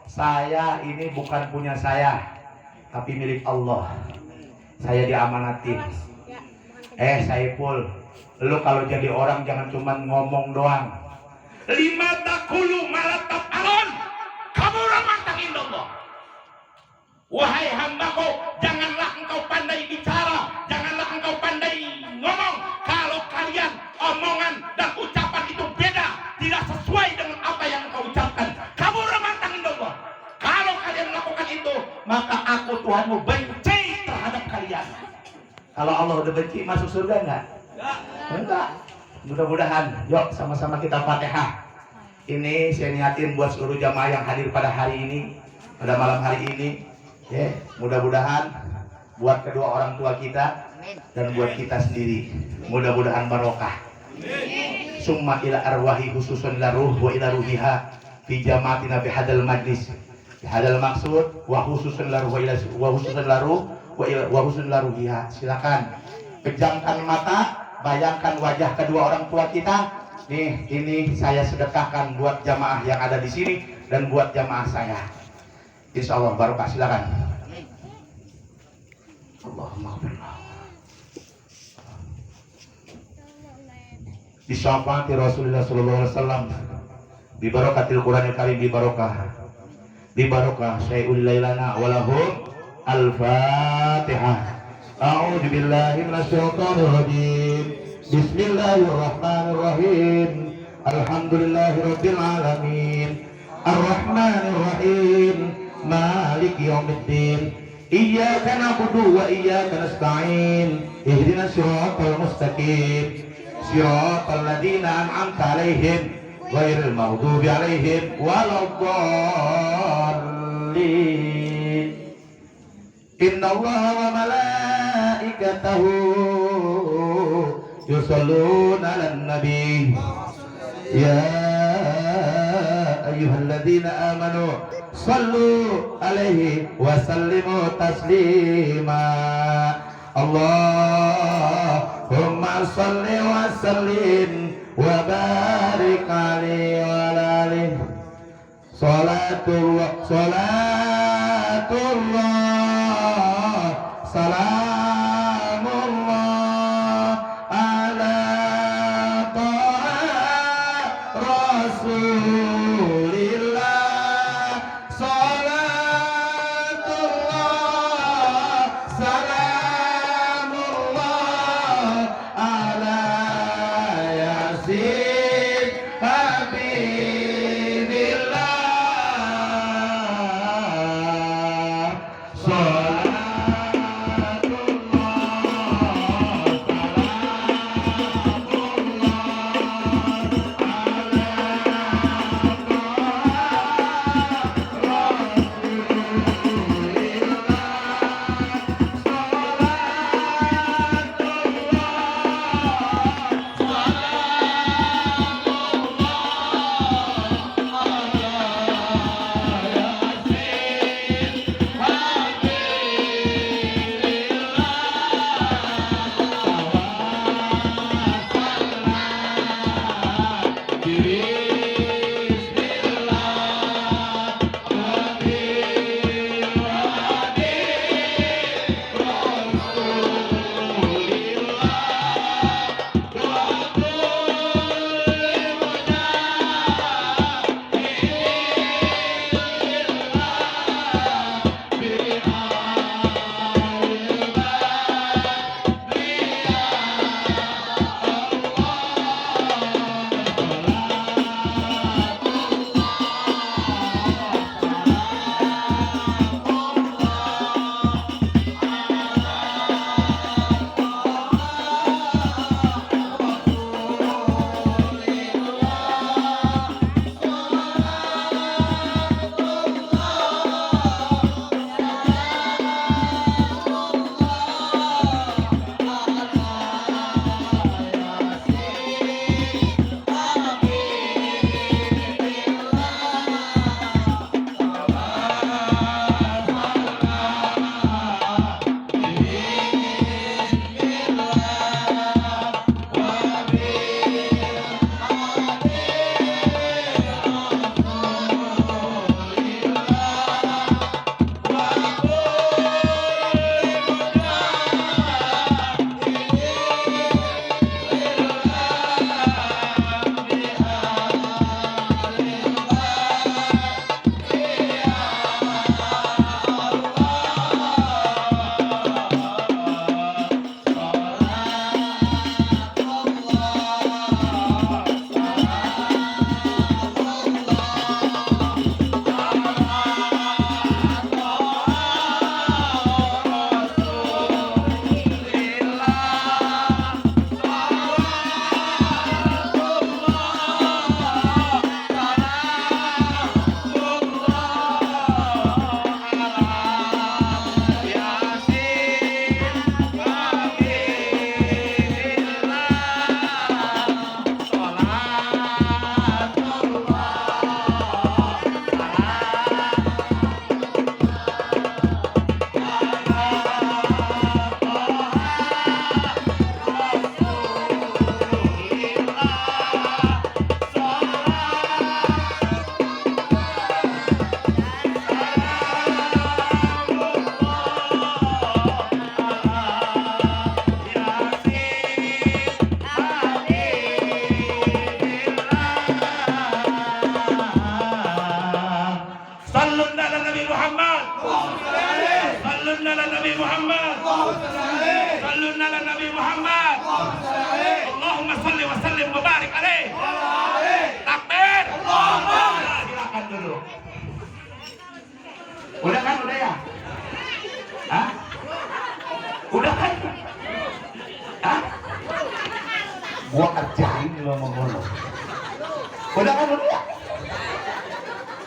saya ini bukan punya saya, tapi milik Allah. Saya diamanatin. Saiful, lu kalau jadi orang jangan cuma ngomong doang. Lima takulu malatap alon, kamu ramantang indallah. Wahai hambaku, janganlah engkau pandai bicara, janganlah engkau pandai ngomong. Kalau kalian omongan dan ucapan itu beda, tidak sesuai dengan apa yang engkau ucapkan, kamu ramantang indallah. Kalau kalian melakukan itu, maka aku Tuhanmu benci terhadap kalian. Kalau Allah udah benci, masuk surga enggak? Enggak. Mudah-mudahan, yuk sama-sama kita Fatihah. Ini saya niatin buat seluruh jamaah yang hadir pada hari ini, pada malam hari ini. Mudah-mudahan buat kedua orang tua kita dan buat kita sendiri, mudah-mudahan barokah. Summa ila arwahi khususun ila ruh wa ila ruhiha fi jamaatina bi hadal majlis. Hadal maksud wa khususun ila ruh wa khususun ila ruh wa khususun ila ruhiha. Silakan pejamkan mata, bayangkan wajah kedua orang tua kita. Nih, ini saya sedekahkan buat jamaah yang ada di sini dan buat jamaah saya. Insya Allah barokah, silakan. Allahumma firman. Bi syafaati Rasulullah sallallahu alaihi wasallam, bi barakatil Qur'anil Karim, bi barakah syai'ul lailana wa lahum al-Fatihah. A'udzu billahi minasyaitonir rajim. Bismillahirrahmanirrahim. Alhamdulillahirabbil alamin. Ar-Rahmanir-Rahim. Maliki yaumiddin. Iyyaka na'budu wa iyyaka nasta'in. Ihdinas siratal mustaqim. Siratal ladzina an'amta 'alaihim ghairil maghdubi 'alaihim waladdallin. Innallaha wa malaikatahu yusholluna 'alan nabi. Ya ayyuhalladzina amanu sallu alaihi wa sallimu taslima. Allahumma salli wa sallim wa barik alaihi wa alihi. Salatullah salamullah ala ta'a Rasulillah.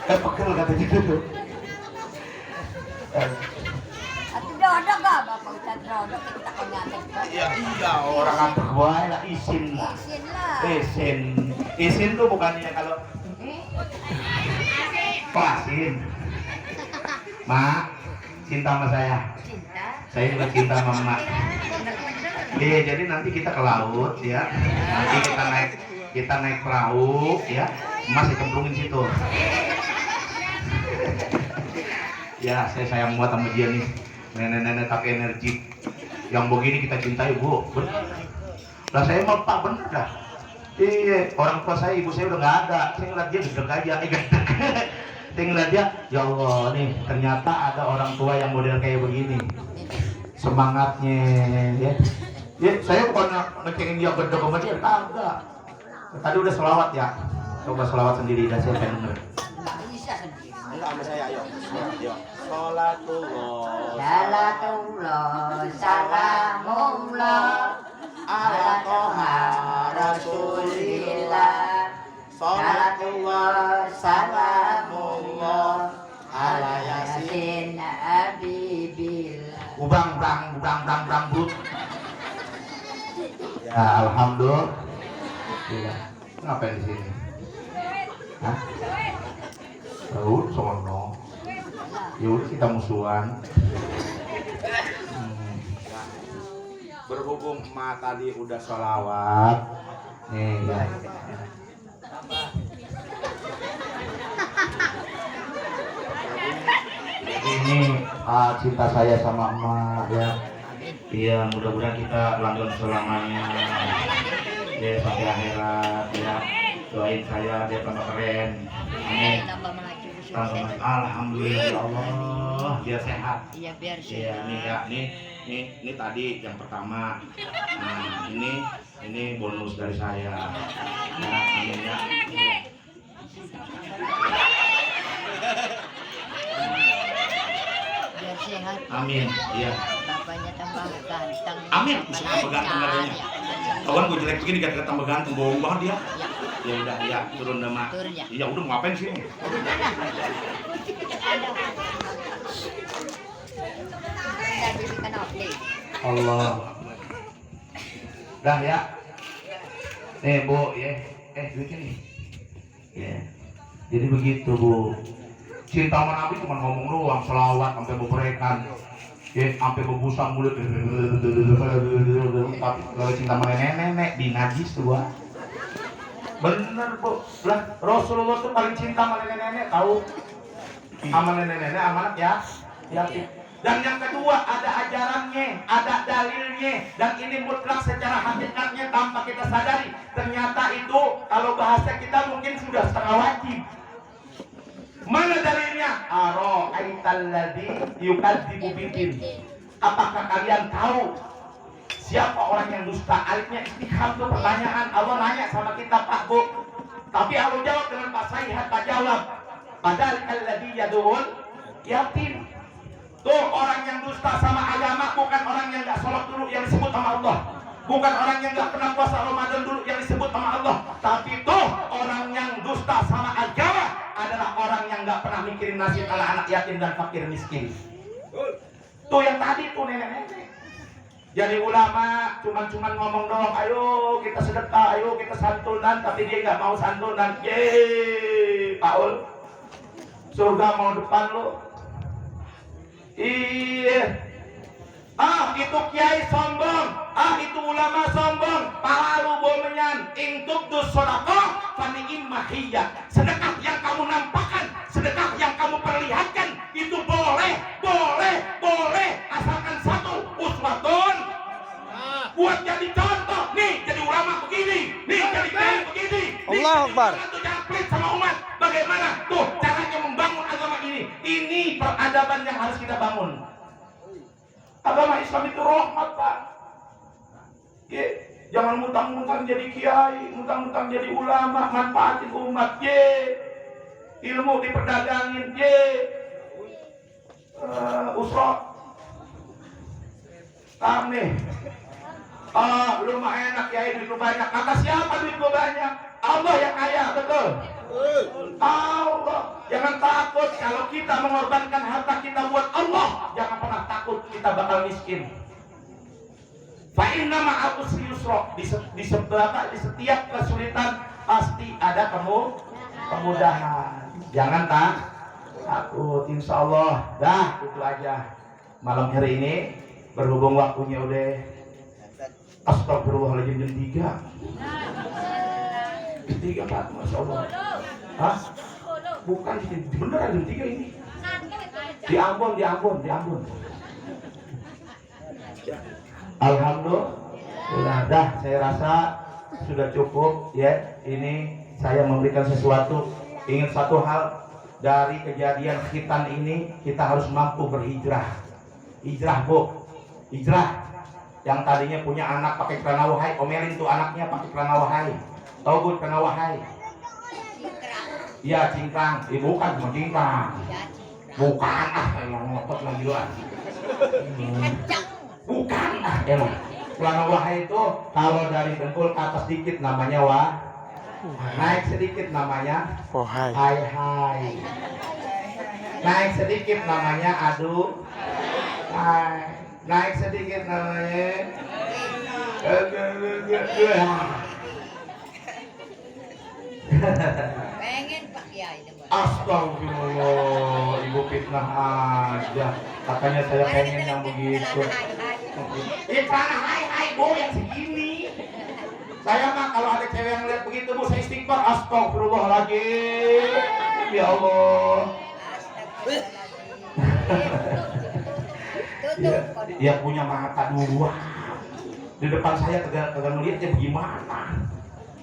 Pegel katanya gitu. Atuh dodok gak Bapak Ustaz dodok kita konyatek. Iya Orang atuk wae lah isin lah. Isin lah. Isin tuh bukannya kalau pasin. Mak, cinta sama saya. Cinta. Saya juga cinta sama Mak. Iya, jadi nanti kita ke laut ya. Nanti kita naik perahu ya. Mas dicemplungin situ. Ya, saya sayang banget sama dia nih. Nenek-nenek tapi energi. Yang begini kita cintai, Bu. Bener. Lah saya mau Pak bener dah. Iya, orang tua saya, ibu saya udah nggak ada. Saya ngeliat dia gedeg aja, gedeg. Saya ngeliat dia, ya Allah nih, ternyata ada orang tua yang model kayak begini. Semangatnya, ya. Ya, saya bukan ngecengin dia gedeg sama dia, kagak. Tadi udah selawat ya. Coba selawat sendiri, dah saya pengen denger. Bisa sendiri. Enggak sama saya, ayo. Ayo. Sholatullah. Salatullah, salamullah ala toha rasulillah. Salatullah, salamullah ala yasin abibillah. Ubang brut. Ya, alhamdulillah. Iya. Ngapain di sini? Hah? Tahu sono. Yaudah kita musuhan. Berhubung emak tadi udah sholawat. Nih ya. Ini cinta saya sama emak ya. Iya, mudah-mudahan kita langgeng selamanya. Ya sampai akhirat ya. Doain saya dia tambah keren. Amin. Tambah maju. Alhamdulillah ya Allah, biar sehat. Iya biar Iya nih ya, nih tadi yang pertama. Nah ini bonus dari saya. Nah, amin ya. Biar sehat. Amin. Iya. Bapaknya tambah ganteng. Amin. Bisa tambah ganteng katanya. Kawan gue jelek begini gak tambah ganteng, bohong banget dia. Ya udah ya turun nama. Turun ya. Iya udah mau ngapain sih? Allah. Dah ya. Nih Bu ya. Duitnya nih. Ya. Jadi begitu Bu. Cinta sama Nabi cuma ngomong doang, selawat sampai beberekan. Ya, sampai berbusa mulut. Tapi kalau cinta sama nenek dinajis tuh. Bener Bu. Lah Rasulullah tuh paling cinta sama nenek-nenek tahu. Sama nenek-nenek amanat ya. Yakin. Dan yang kedua ada ajarannya, ada dalilnya, dan ini mutlak secara hakikatnya tanpa kita sadari. Ternyata itu kalau bahasa kita mungkin sudah setengah wajib. Mana dalilnya? Ara'aitalladzi yukadzibu biddin. Apakah kalian tahu siapa orang yang dusta? Alifnya istifham itu pertanyaan. Allah nanya sama kita, Pak Bu. Tapi Allah jawab dengan fasihah jawab. Padahal alladzi yad'ul yatim. Tuh orang yang dusta sama agama bukan orang yang gak sholat dulu yang disebut sama Allah. Bukan orang yang gak pernah puasa Ramadan dulu yang disebut sama Allah. Tapi tuh orang yang dusta sama agama adalah orang yang gak pernah mikirin nasib anak-anak yatim dan fakir miskin. Tuh yang tadi tuh nenek-nenek. Jadi ulama cuman ngomong doang, ayo kita sedekah, ayo kita santunan, tapi dia gak mau santunan. Yeay, Paul. Surga mau depan lo. Iya. Itu kiai sombong. Itu ulama sombong. Pahalu bomenyan. Ingtuk dus sodaqah fani'im mahiyya. Sedekah yang kamu nampakkan, sedekah yang kamu perlihatkan itu boleh. Asalkan satu uswatun. Buat jadi contoh. Nih jadi ulama begini. Nih jadi kiai begini. Allahu Akbar. Jangan pelit sama umat. Bagaimana tuh caranya membangun agama ini? Ini peradaban yang harus kita bangun. Agama Islam itu rahmat, Pak. Jangan mutang-mutang jadi kiai, mutang-mutang jadi ulama, manfaatin umat. Ilmu diperdagangin. Usrah. Kami. Lu mah enak kiai, duit lu banyak. Kata siapa duit lu banyak? Allah yang kaya, betul. Allah. Jangan takut kalau kita mengorbankan harta kita buat Allah. Jangan pernah takut kita bakal miskin. Fa inna ma'al usri yusra. Di setiap kesulitan pasti ada kemudahan. Jangan takut, insya Allah. Dah, itu aja malam hari ini. Berhubung waktunya udah astagfirullahaladzim jam 3 Pak, Masya Allah. Hah? Bukan, beneran jam 3 ini. Di Ambon. Alhamdulillah, dah saya rasa sudah cukup ya. Ini saya memberikan sesuatu. Ingin satu hal dari kejadian khitan ini, kita harus mampu berhijrah. Hijrah, Bu. Hijrah. Yang tadinya punya anak pakai celana wahai, omelin tuh anaknya pakai celana wahai. Tahu Bu celana wahai? Iya, cingkrang. Bukan cuma cingkrang. Bukan, emang ngotot lagi doang. Bukan, emang. Celana wahai itu kalau dari dengkul ke atas sedikit namanya naik sedikit namanya hai. Naik sedikit namanya hai. Naik sedikit namanya Pengen Pak Kiai. Astagfirullah, ibu fitnah aja. Katanya saya pengen yang begitu. Karena hai Bu yang segini. Saya mah kalau ada cewek yang lihat begitu Bu, saya istighfar. Astagfirullahaladzim. Ya Allah. Dia punya mata dua. Di depan saya kagak ngeliatnya bagaimana.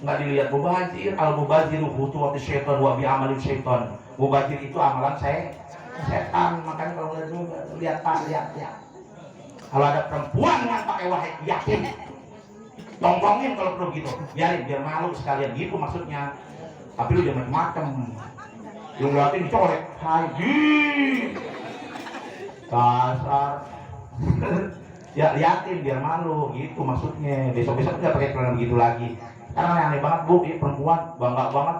Nggak dilihat mubazir. Al-mubaziru khutuwati syaitan wa bi'amalin syaitan. Mubazir itu amalan setan. Makanya kalau lihat Pak, lihat. Kalau ada perempuan yang pakai wahai, yakin tongkongin kalau perlu gitu. Biarin, biar malu sekalian gitu maksudnya. Tapi lu jangan macam-macam. Lu ngeliatin corek, hai kasar. Ya liatin biar malu gitu maksudnya. Besok-besok nggak pakai celana begitu lagi. Karena aneh banget Bu, ya, perempuan bangga banget.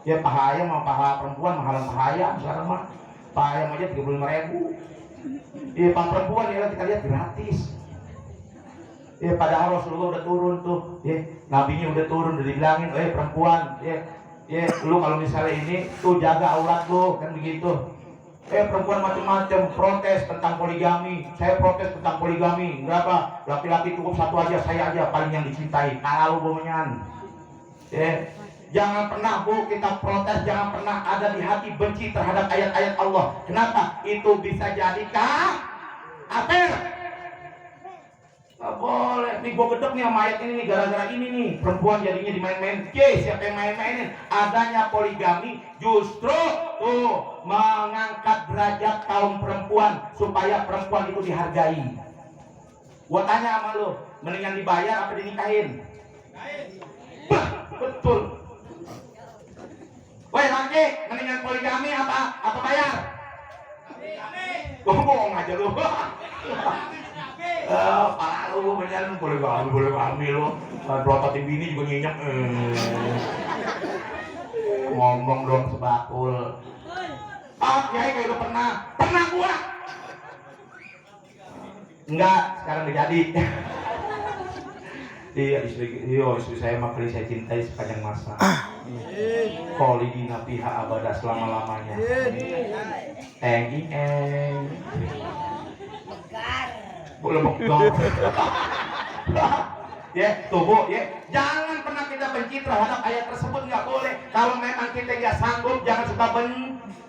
Ya paha ayam sama paha perempuan mahalan paha ayam sekarang mah. Paha ayam aja 35.000. Ya paha perempuan ya kita lihat gratis. Ya padahal Rasulullah udah turun tuh. Ya nabinya udah turun, udah dibilangin, perempuan, ya lu kalau misalnya ini tuh jaga aurat lu kan begitu. Perempuan macam-macam protes tentang poligami. Saya protes tentang poligami. Berapa? Laki-laki cukup satu aja, saya aja paling yang dicintai. Kalau bomenyan. Jangan pernah Bu kita protes, jangan pernah ada di hati benci terhadap ayat-ayat Allah. Kenapa? Itu bisa jadi kafir. Gak boleh. Nih gua gedek nih sama ayat ini nih, gara-gara ini nih perempuan jadinya dimain-main. Siapa yang main-mainin? Adanya poligami justru tuh mengangkat derajat kaum perempuan supaya perempuan itu dihargai. Gua tanya sama lu, mendingan dibayar apa dinikahin? Bah, betul. Woi laki, mendingan poligami apa bayar? Gua bohong aja lu. Parah lu beneran poligami lu. Prototin bini juga nyinyek. Ngomong dong sebakul. Kiai kayak udah pernah gua. Enggak, sekarang udah jadi. Istri saya mah paling saya cintai sepanjang masa. Kholidina fiha abada selama-lamanya. Boleh begar. Tubuh, jangan pernah kita benci terhadap ayat tersebut, nggak boleh. Kalau memang kita nggak sanggup, jangan suka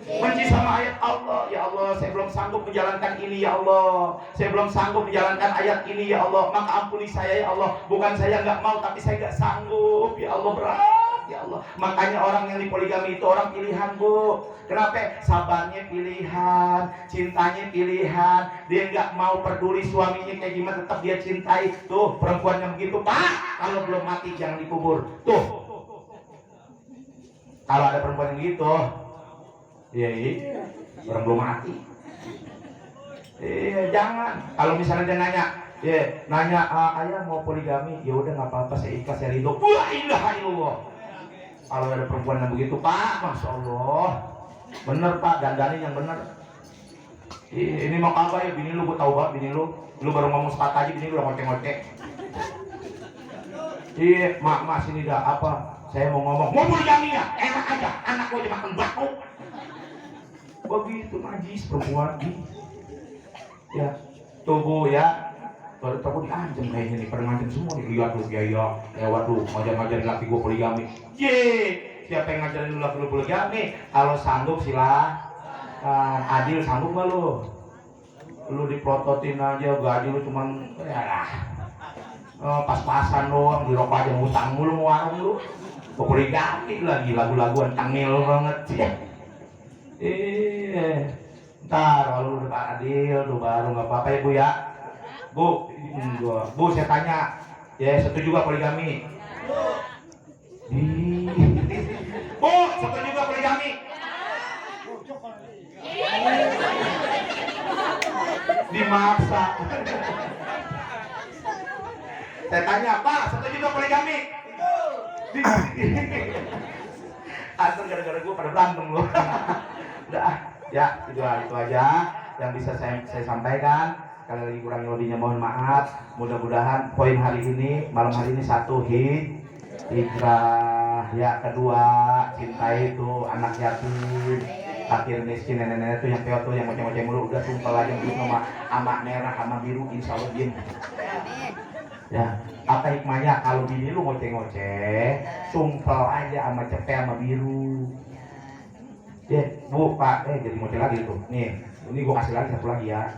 benci sama ayat Allah. Ya Allah, saya belum sanggup menjalankan ini ya Allah. Saya belum sanggup menjalankan ayat ini ya Allah. Maka ampuni saya ya Allah. Bukan saya nggak mau, tapi saya nggak sanggup. Ya Allah, berat ya Allah. Makanya orang yang dipoligami itu orang pilihan Bu. Kenapa? Sabarnya pilihan, cintanya pilihan. Dia nggak mau peduli suaminya kayak gimana, tetap dia cintai. Tuh perempuan yang begitu Pak, kalau belum mati jangan dikubur. Tuh kalau ada perempuan yang gitu, orang belum mati. Jangan. Kalau misalnya dia nanya, ayah mau poligami, ya udah nggak apa-apa, saya ikhlas, saya ridho. Wah, ilaha illallah. Kalau ada perempuan yang begitu Pak, Masya Allah, Bener Pak, dandanin yang bener. Ini mau apa ya bini lu, gue tau banget bini lu baru ngomong sepatah aja bini lu udah ngoceh-ngoceh. Iya, mak sini dah apa? Saya mau ngomong, mau poligami ya? Enak aja, anak gue aja makan batu. Begitu najis perempuan di. Ya, tunggu ya. Baru tahu diancam kayaknya nih, pada ngancam semua nih. Lihat lu biaya, lewat lu, ngajar-ngajarin laki gue poligami. Siapa yang ngajarin lu laki lu poligami? Kalau sanggup silakan. Adil sanggup gak lu? Lu diprototin aja, gaji lu cuman ya pas-pasan doang, di rokok aja ngutang mulu mau warung lu. Poligami lagi, lagu-laguan tangil banget ya. Ntar kalau udah Pak Adil tuh baru nggak apa-apa ya Bu ya. Bu saya tanya, ya setuju gak poligami? Bu setuju gak poligami? Dimaksa. Saya tanya, Pak setuju gak poligami? Antar gara-gara gue pada berantem lu. Udah ya itu aja yang bisa saya sampaikan. Sekali lagi kurang lebihnya mohon maaf. Mudah-mudahan poin hari ini, malam hari ini satu hijrah, ya kedua cintai itu anak yatim, fakir miskin, nenek-nenek itu yang peot tuh yang ngoceh-ngoceh mulu udah sumpah aja sama amak merah sama biru insya Allah jin. Ya apa hikmahnya kalau bini lu ngoceh-ngoceh, sumpel aja sama cepet sama biru. Ya Bu Pak, jadi ngoceh lagi tuh. Nih, ini gua kasih lagi satu lagi ya.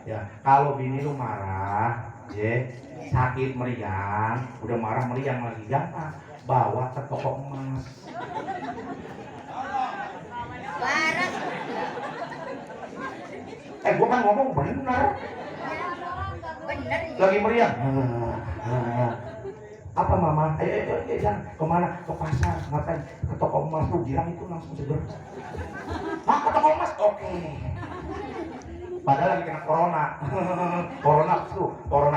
Ya, kalau bini lu marah, ya, sakit meriang, udah marah meriang lagi, jangan bawa ke toko emas. Waras. Gua kan ngomong bener. Bener. Lagi meriang. Apa mama? Jangan kemana? Ke pasar, ngapain? Ke toko emas lu girang itu langsung seger. Ke toko emas? Oke. Padahal lagi kena corona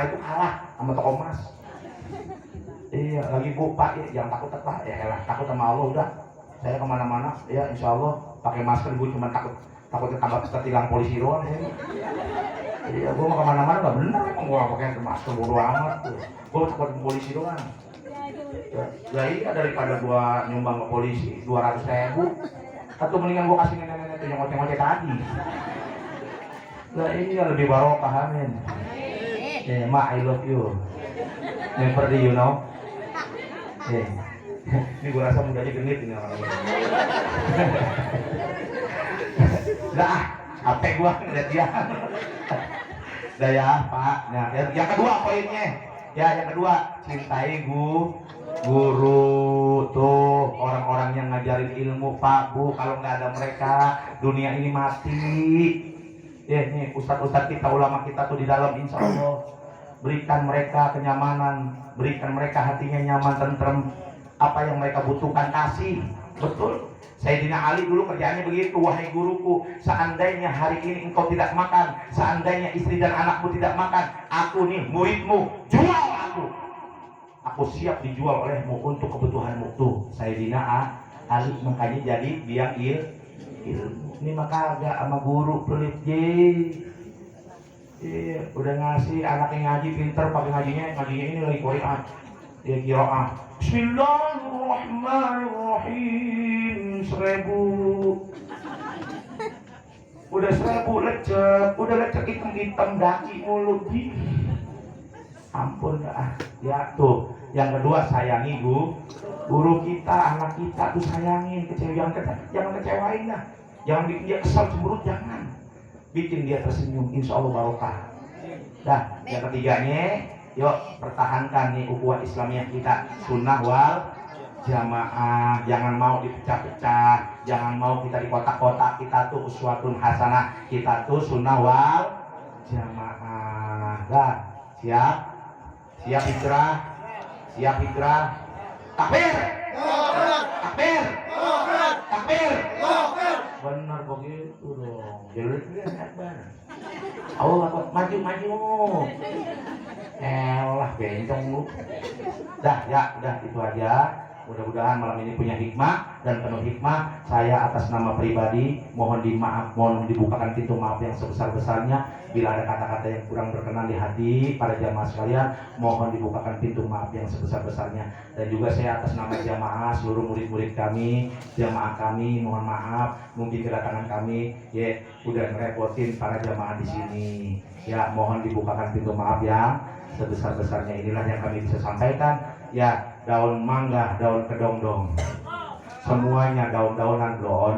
itu kalah sama toko emas. Iya, lagi Bu Pak, ya, jangan takut Pak, ya elah, takut sama Allah udah. Saya kemana-mana, ya insya Allah pakai masker, gue cuma takut ketangkap tertilang polisi doang. Iya, gue mau kemana-mana nggak bener, emang gue pakai masker bodo amat tuh. Gue takut polisi doang. Ya iya daripada gue nyumbang ke polisi 200.000, atau mendingan gue kasih nenek-nenek itu yang ngoceh-ngoceh tadi. Nah ini lebih barokah, amin. Ma, I love you. Never do you know. Ini gue rasa mudanya genit ini orang ini. Udah, HP gue ngeliat dia. Udah ya Pak. Nah yang kedua poinnya, ya yang kedua cintai guru tuh, orang-orang yang ngajarin ilmu Pak Bu. Kalau nggak ada mereka, dunia ini mati. Nih ustadz-ustadz kita, ulama kita tuh di dalam insya Allah berikan mereka kenyamanan, berikan mereka hatinya nyaman, tentrem, apa yang mereka butuhkan kasih. Betul. Sayyidina Ali dulu kerjaannya begitu, wahai guruku, seandainya hari ini engkau tidak makan, seandainya istri dan anakmu tidak makan, aku nih muridmu, jual aku siap dijual olehmu untuk kebutuhanmu. Tuh Sayyidina Ali makanya jadi biang ilmu. Ini maka agak sama guru pelit udah ngasih anaknya ngaji pinter, pakai ngajinya ini lagi Quran ya, qiraah Bismillahirrahmanirrahim 1000 udah 1000 lecek hitam daki mulut ampun ya. Tuh yang kedua, sayangi guru kita, anak kita tuh sayangin, jangan kecewain dah. Jangan bikin dia kesal, cemberut, jangan. Bikin dia tersenyum, insya Allah barokah. Dah, yang ketiganya, yuk pertahankan nih ukhuwah Islamiyah kita, sunnah wal jamaah. Jangan mau dipecah-pecah, jangan mau kita di kotak-kotak. Kita tuh uswatun hasanah, kita tuh sunnah wal jamaah. Dah, siap hijrah. Takbir. Benar begitu dong. Allah maju. Elah bencong lu. Udah itu aja mudah-mudahan malam ini punya hikmah dan penuh hikmah. Saya atas nama pribadi mohon mohon dibukakan pintu maaf yang sebesar-besarnya. Bila ada kata-kata yang kurang berkenan di hati para jamaah sekalian, mohon dibukakan pintu maaf yang sebesar-besarnya. Dan juga saya atas nama jamaah, seluruh murid-murid kami, jamaah kami, mohon maaf mungkin kedatangan kami ya udah ngerepotin para jamaah di sini. Ya, mohon dibukakan pintu maaf yang sebesar-besarnya. Inilah yang kami bisa sampaikan. Ya, daun mangga, daun kedongdong, semuanya daun-daunan blon.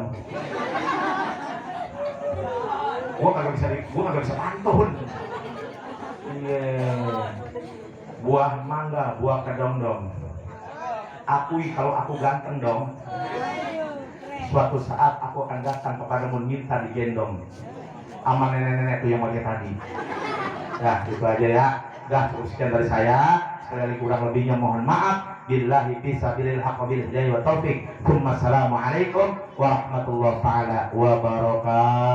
Gua kagak bisa pantun. Iya. Buah mangga, buah kedongdong. Akui kalau aku ganteng dong. Suatu saat aku akan datang kepadamu minta digendong. Sama nenek-nenek itu yang wajah tadi. Ya, itu aja ya. Dah, cukup sekian dari saya. Sekali lagi kurang lebihnya mohon maaf. Billahi fisabilil haqq bil hidayah wa taufik. Assalamualaikum warahmatullahi taala wabarakatuh.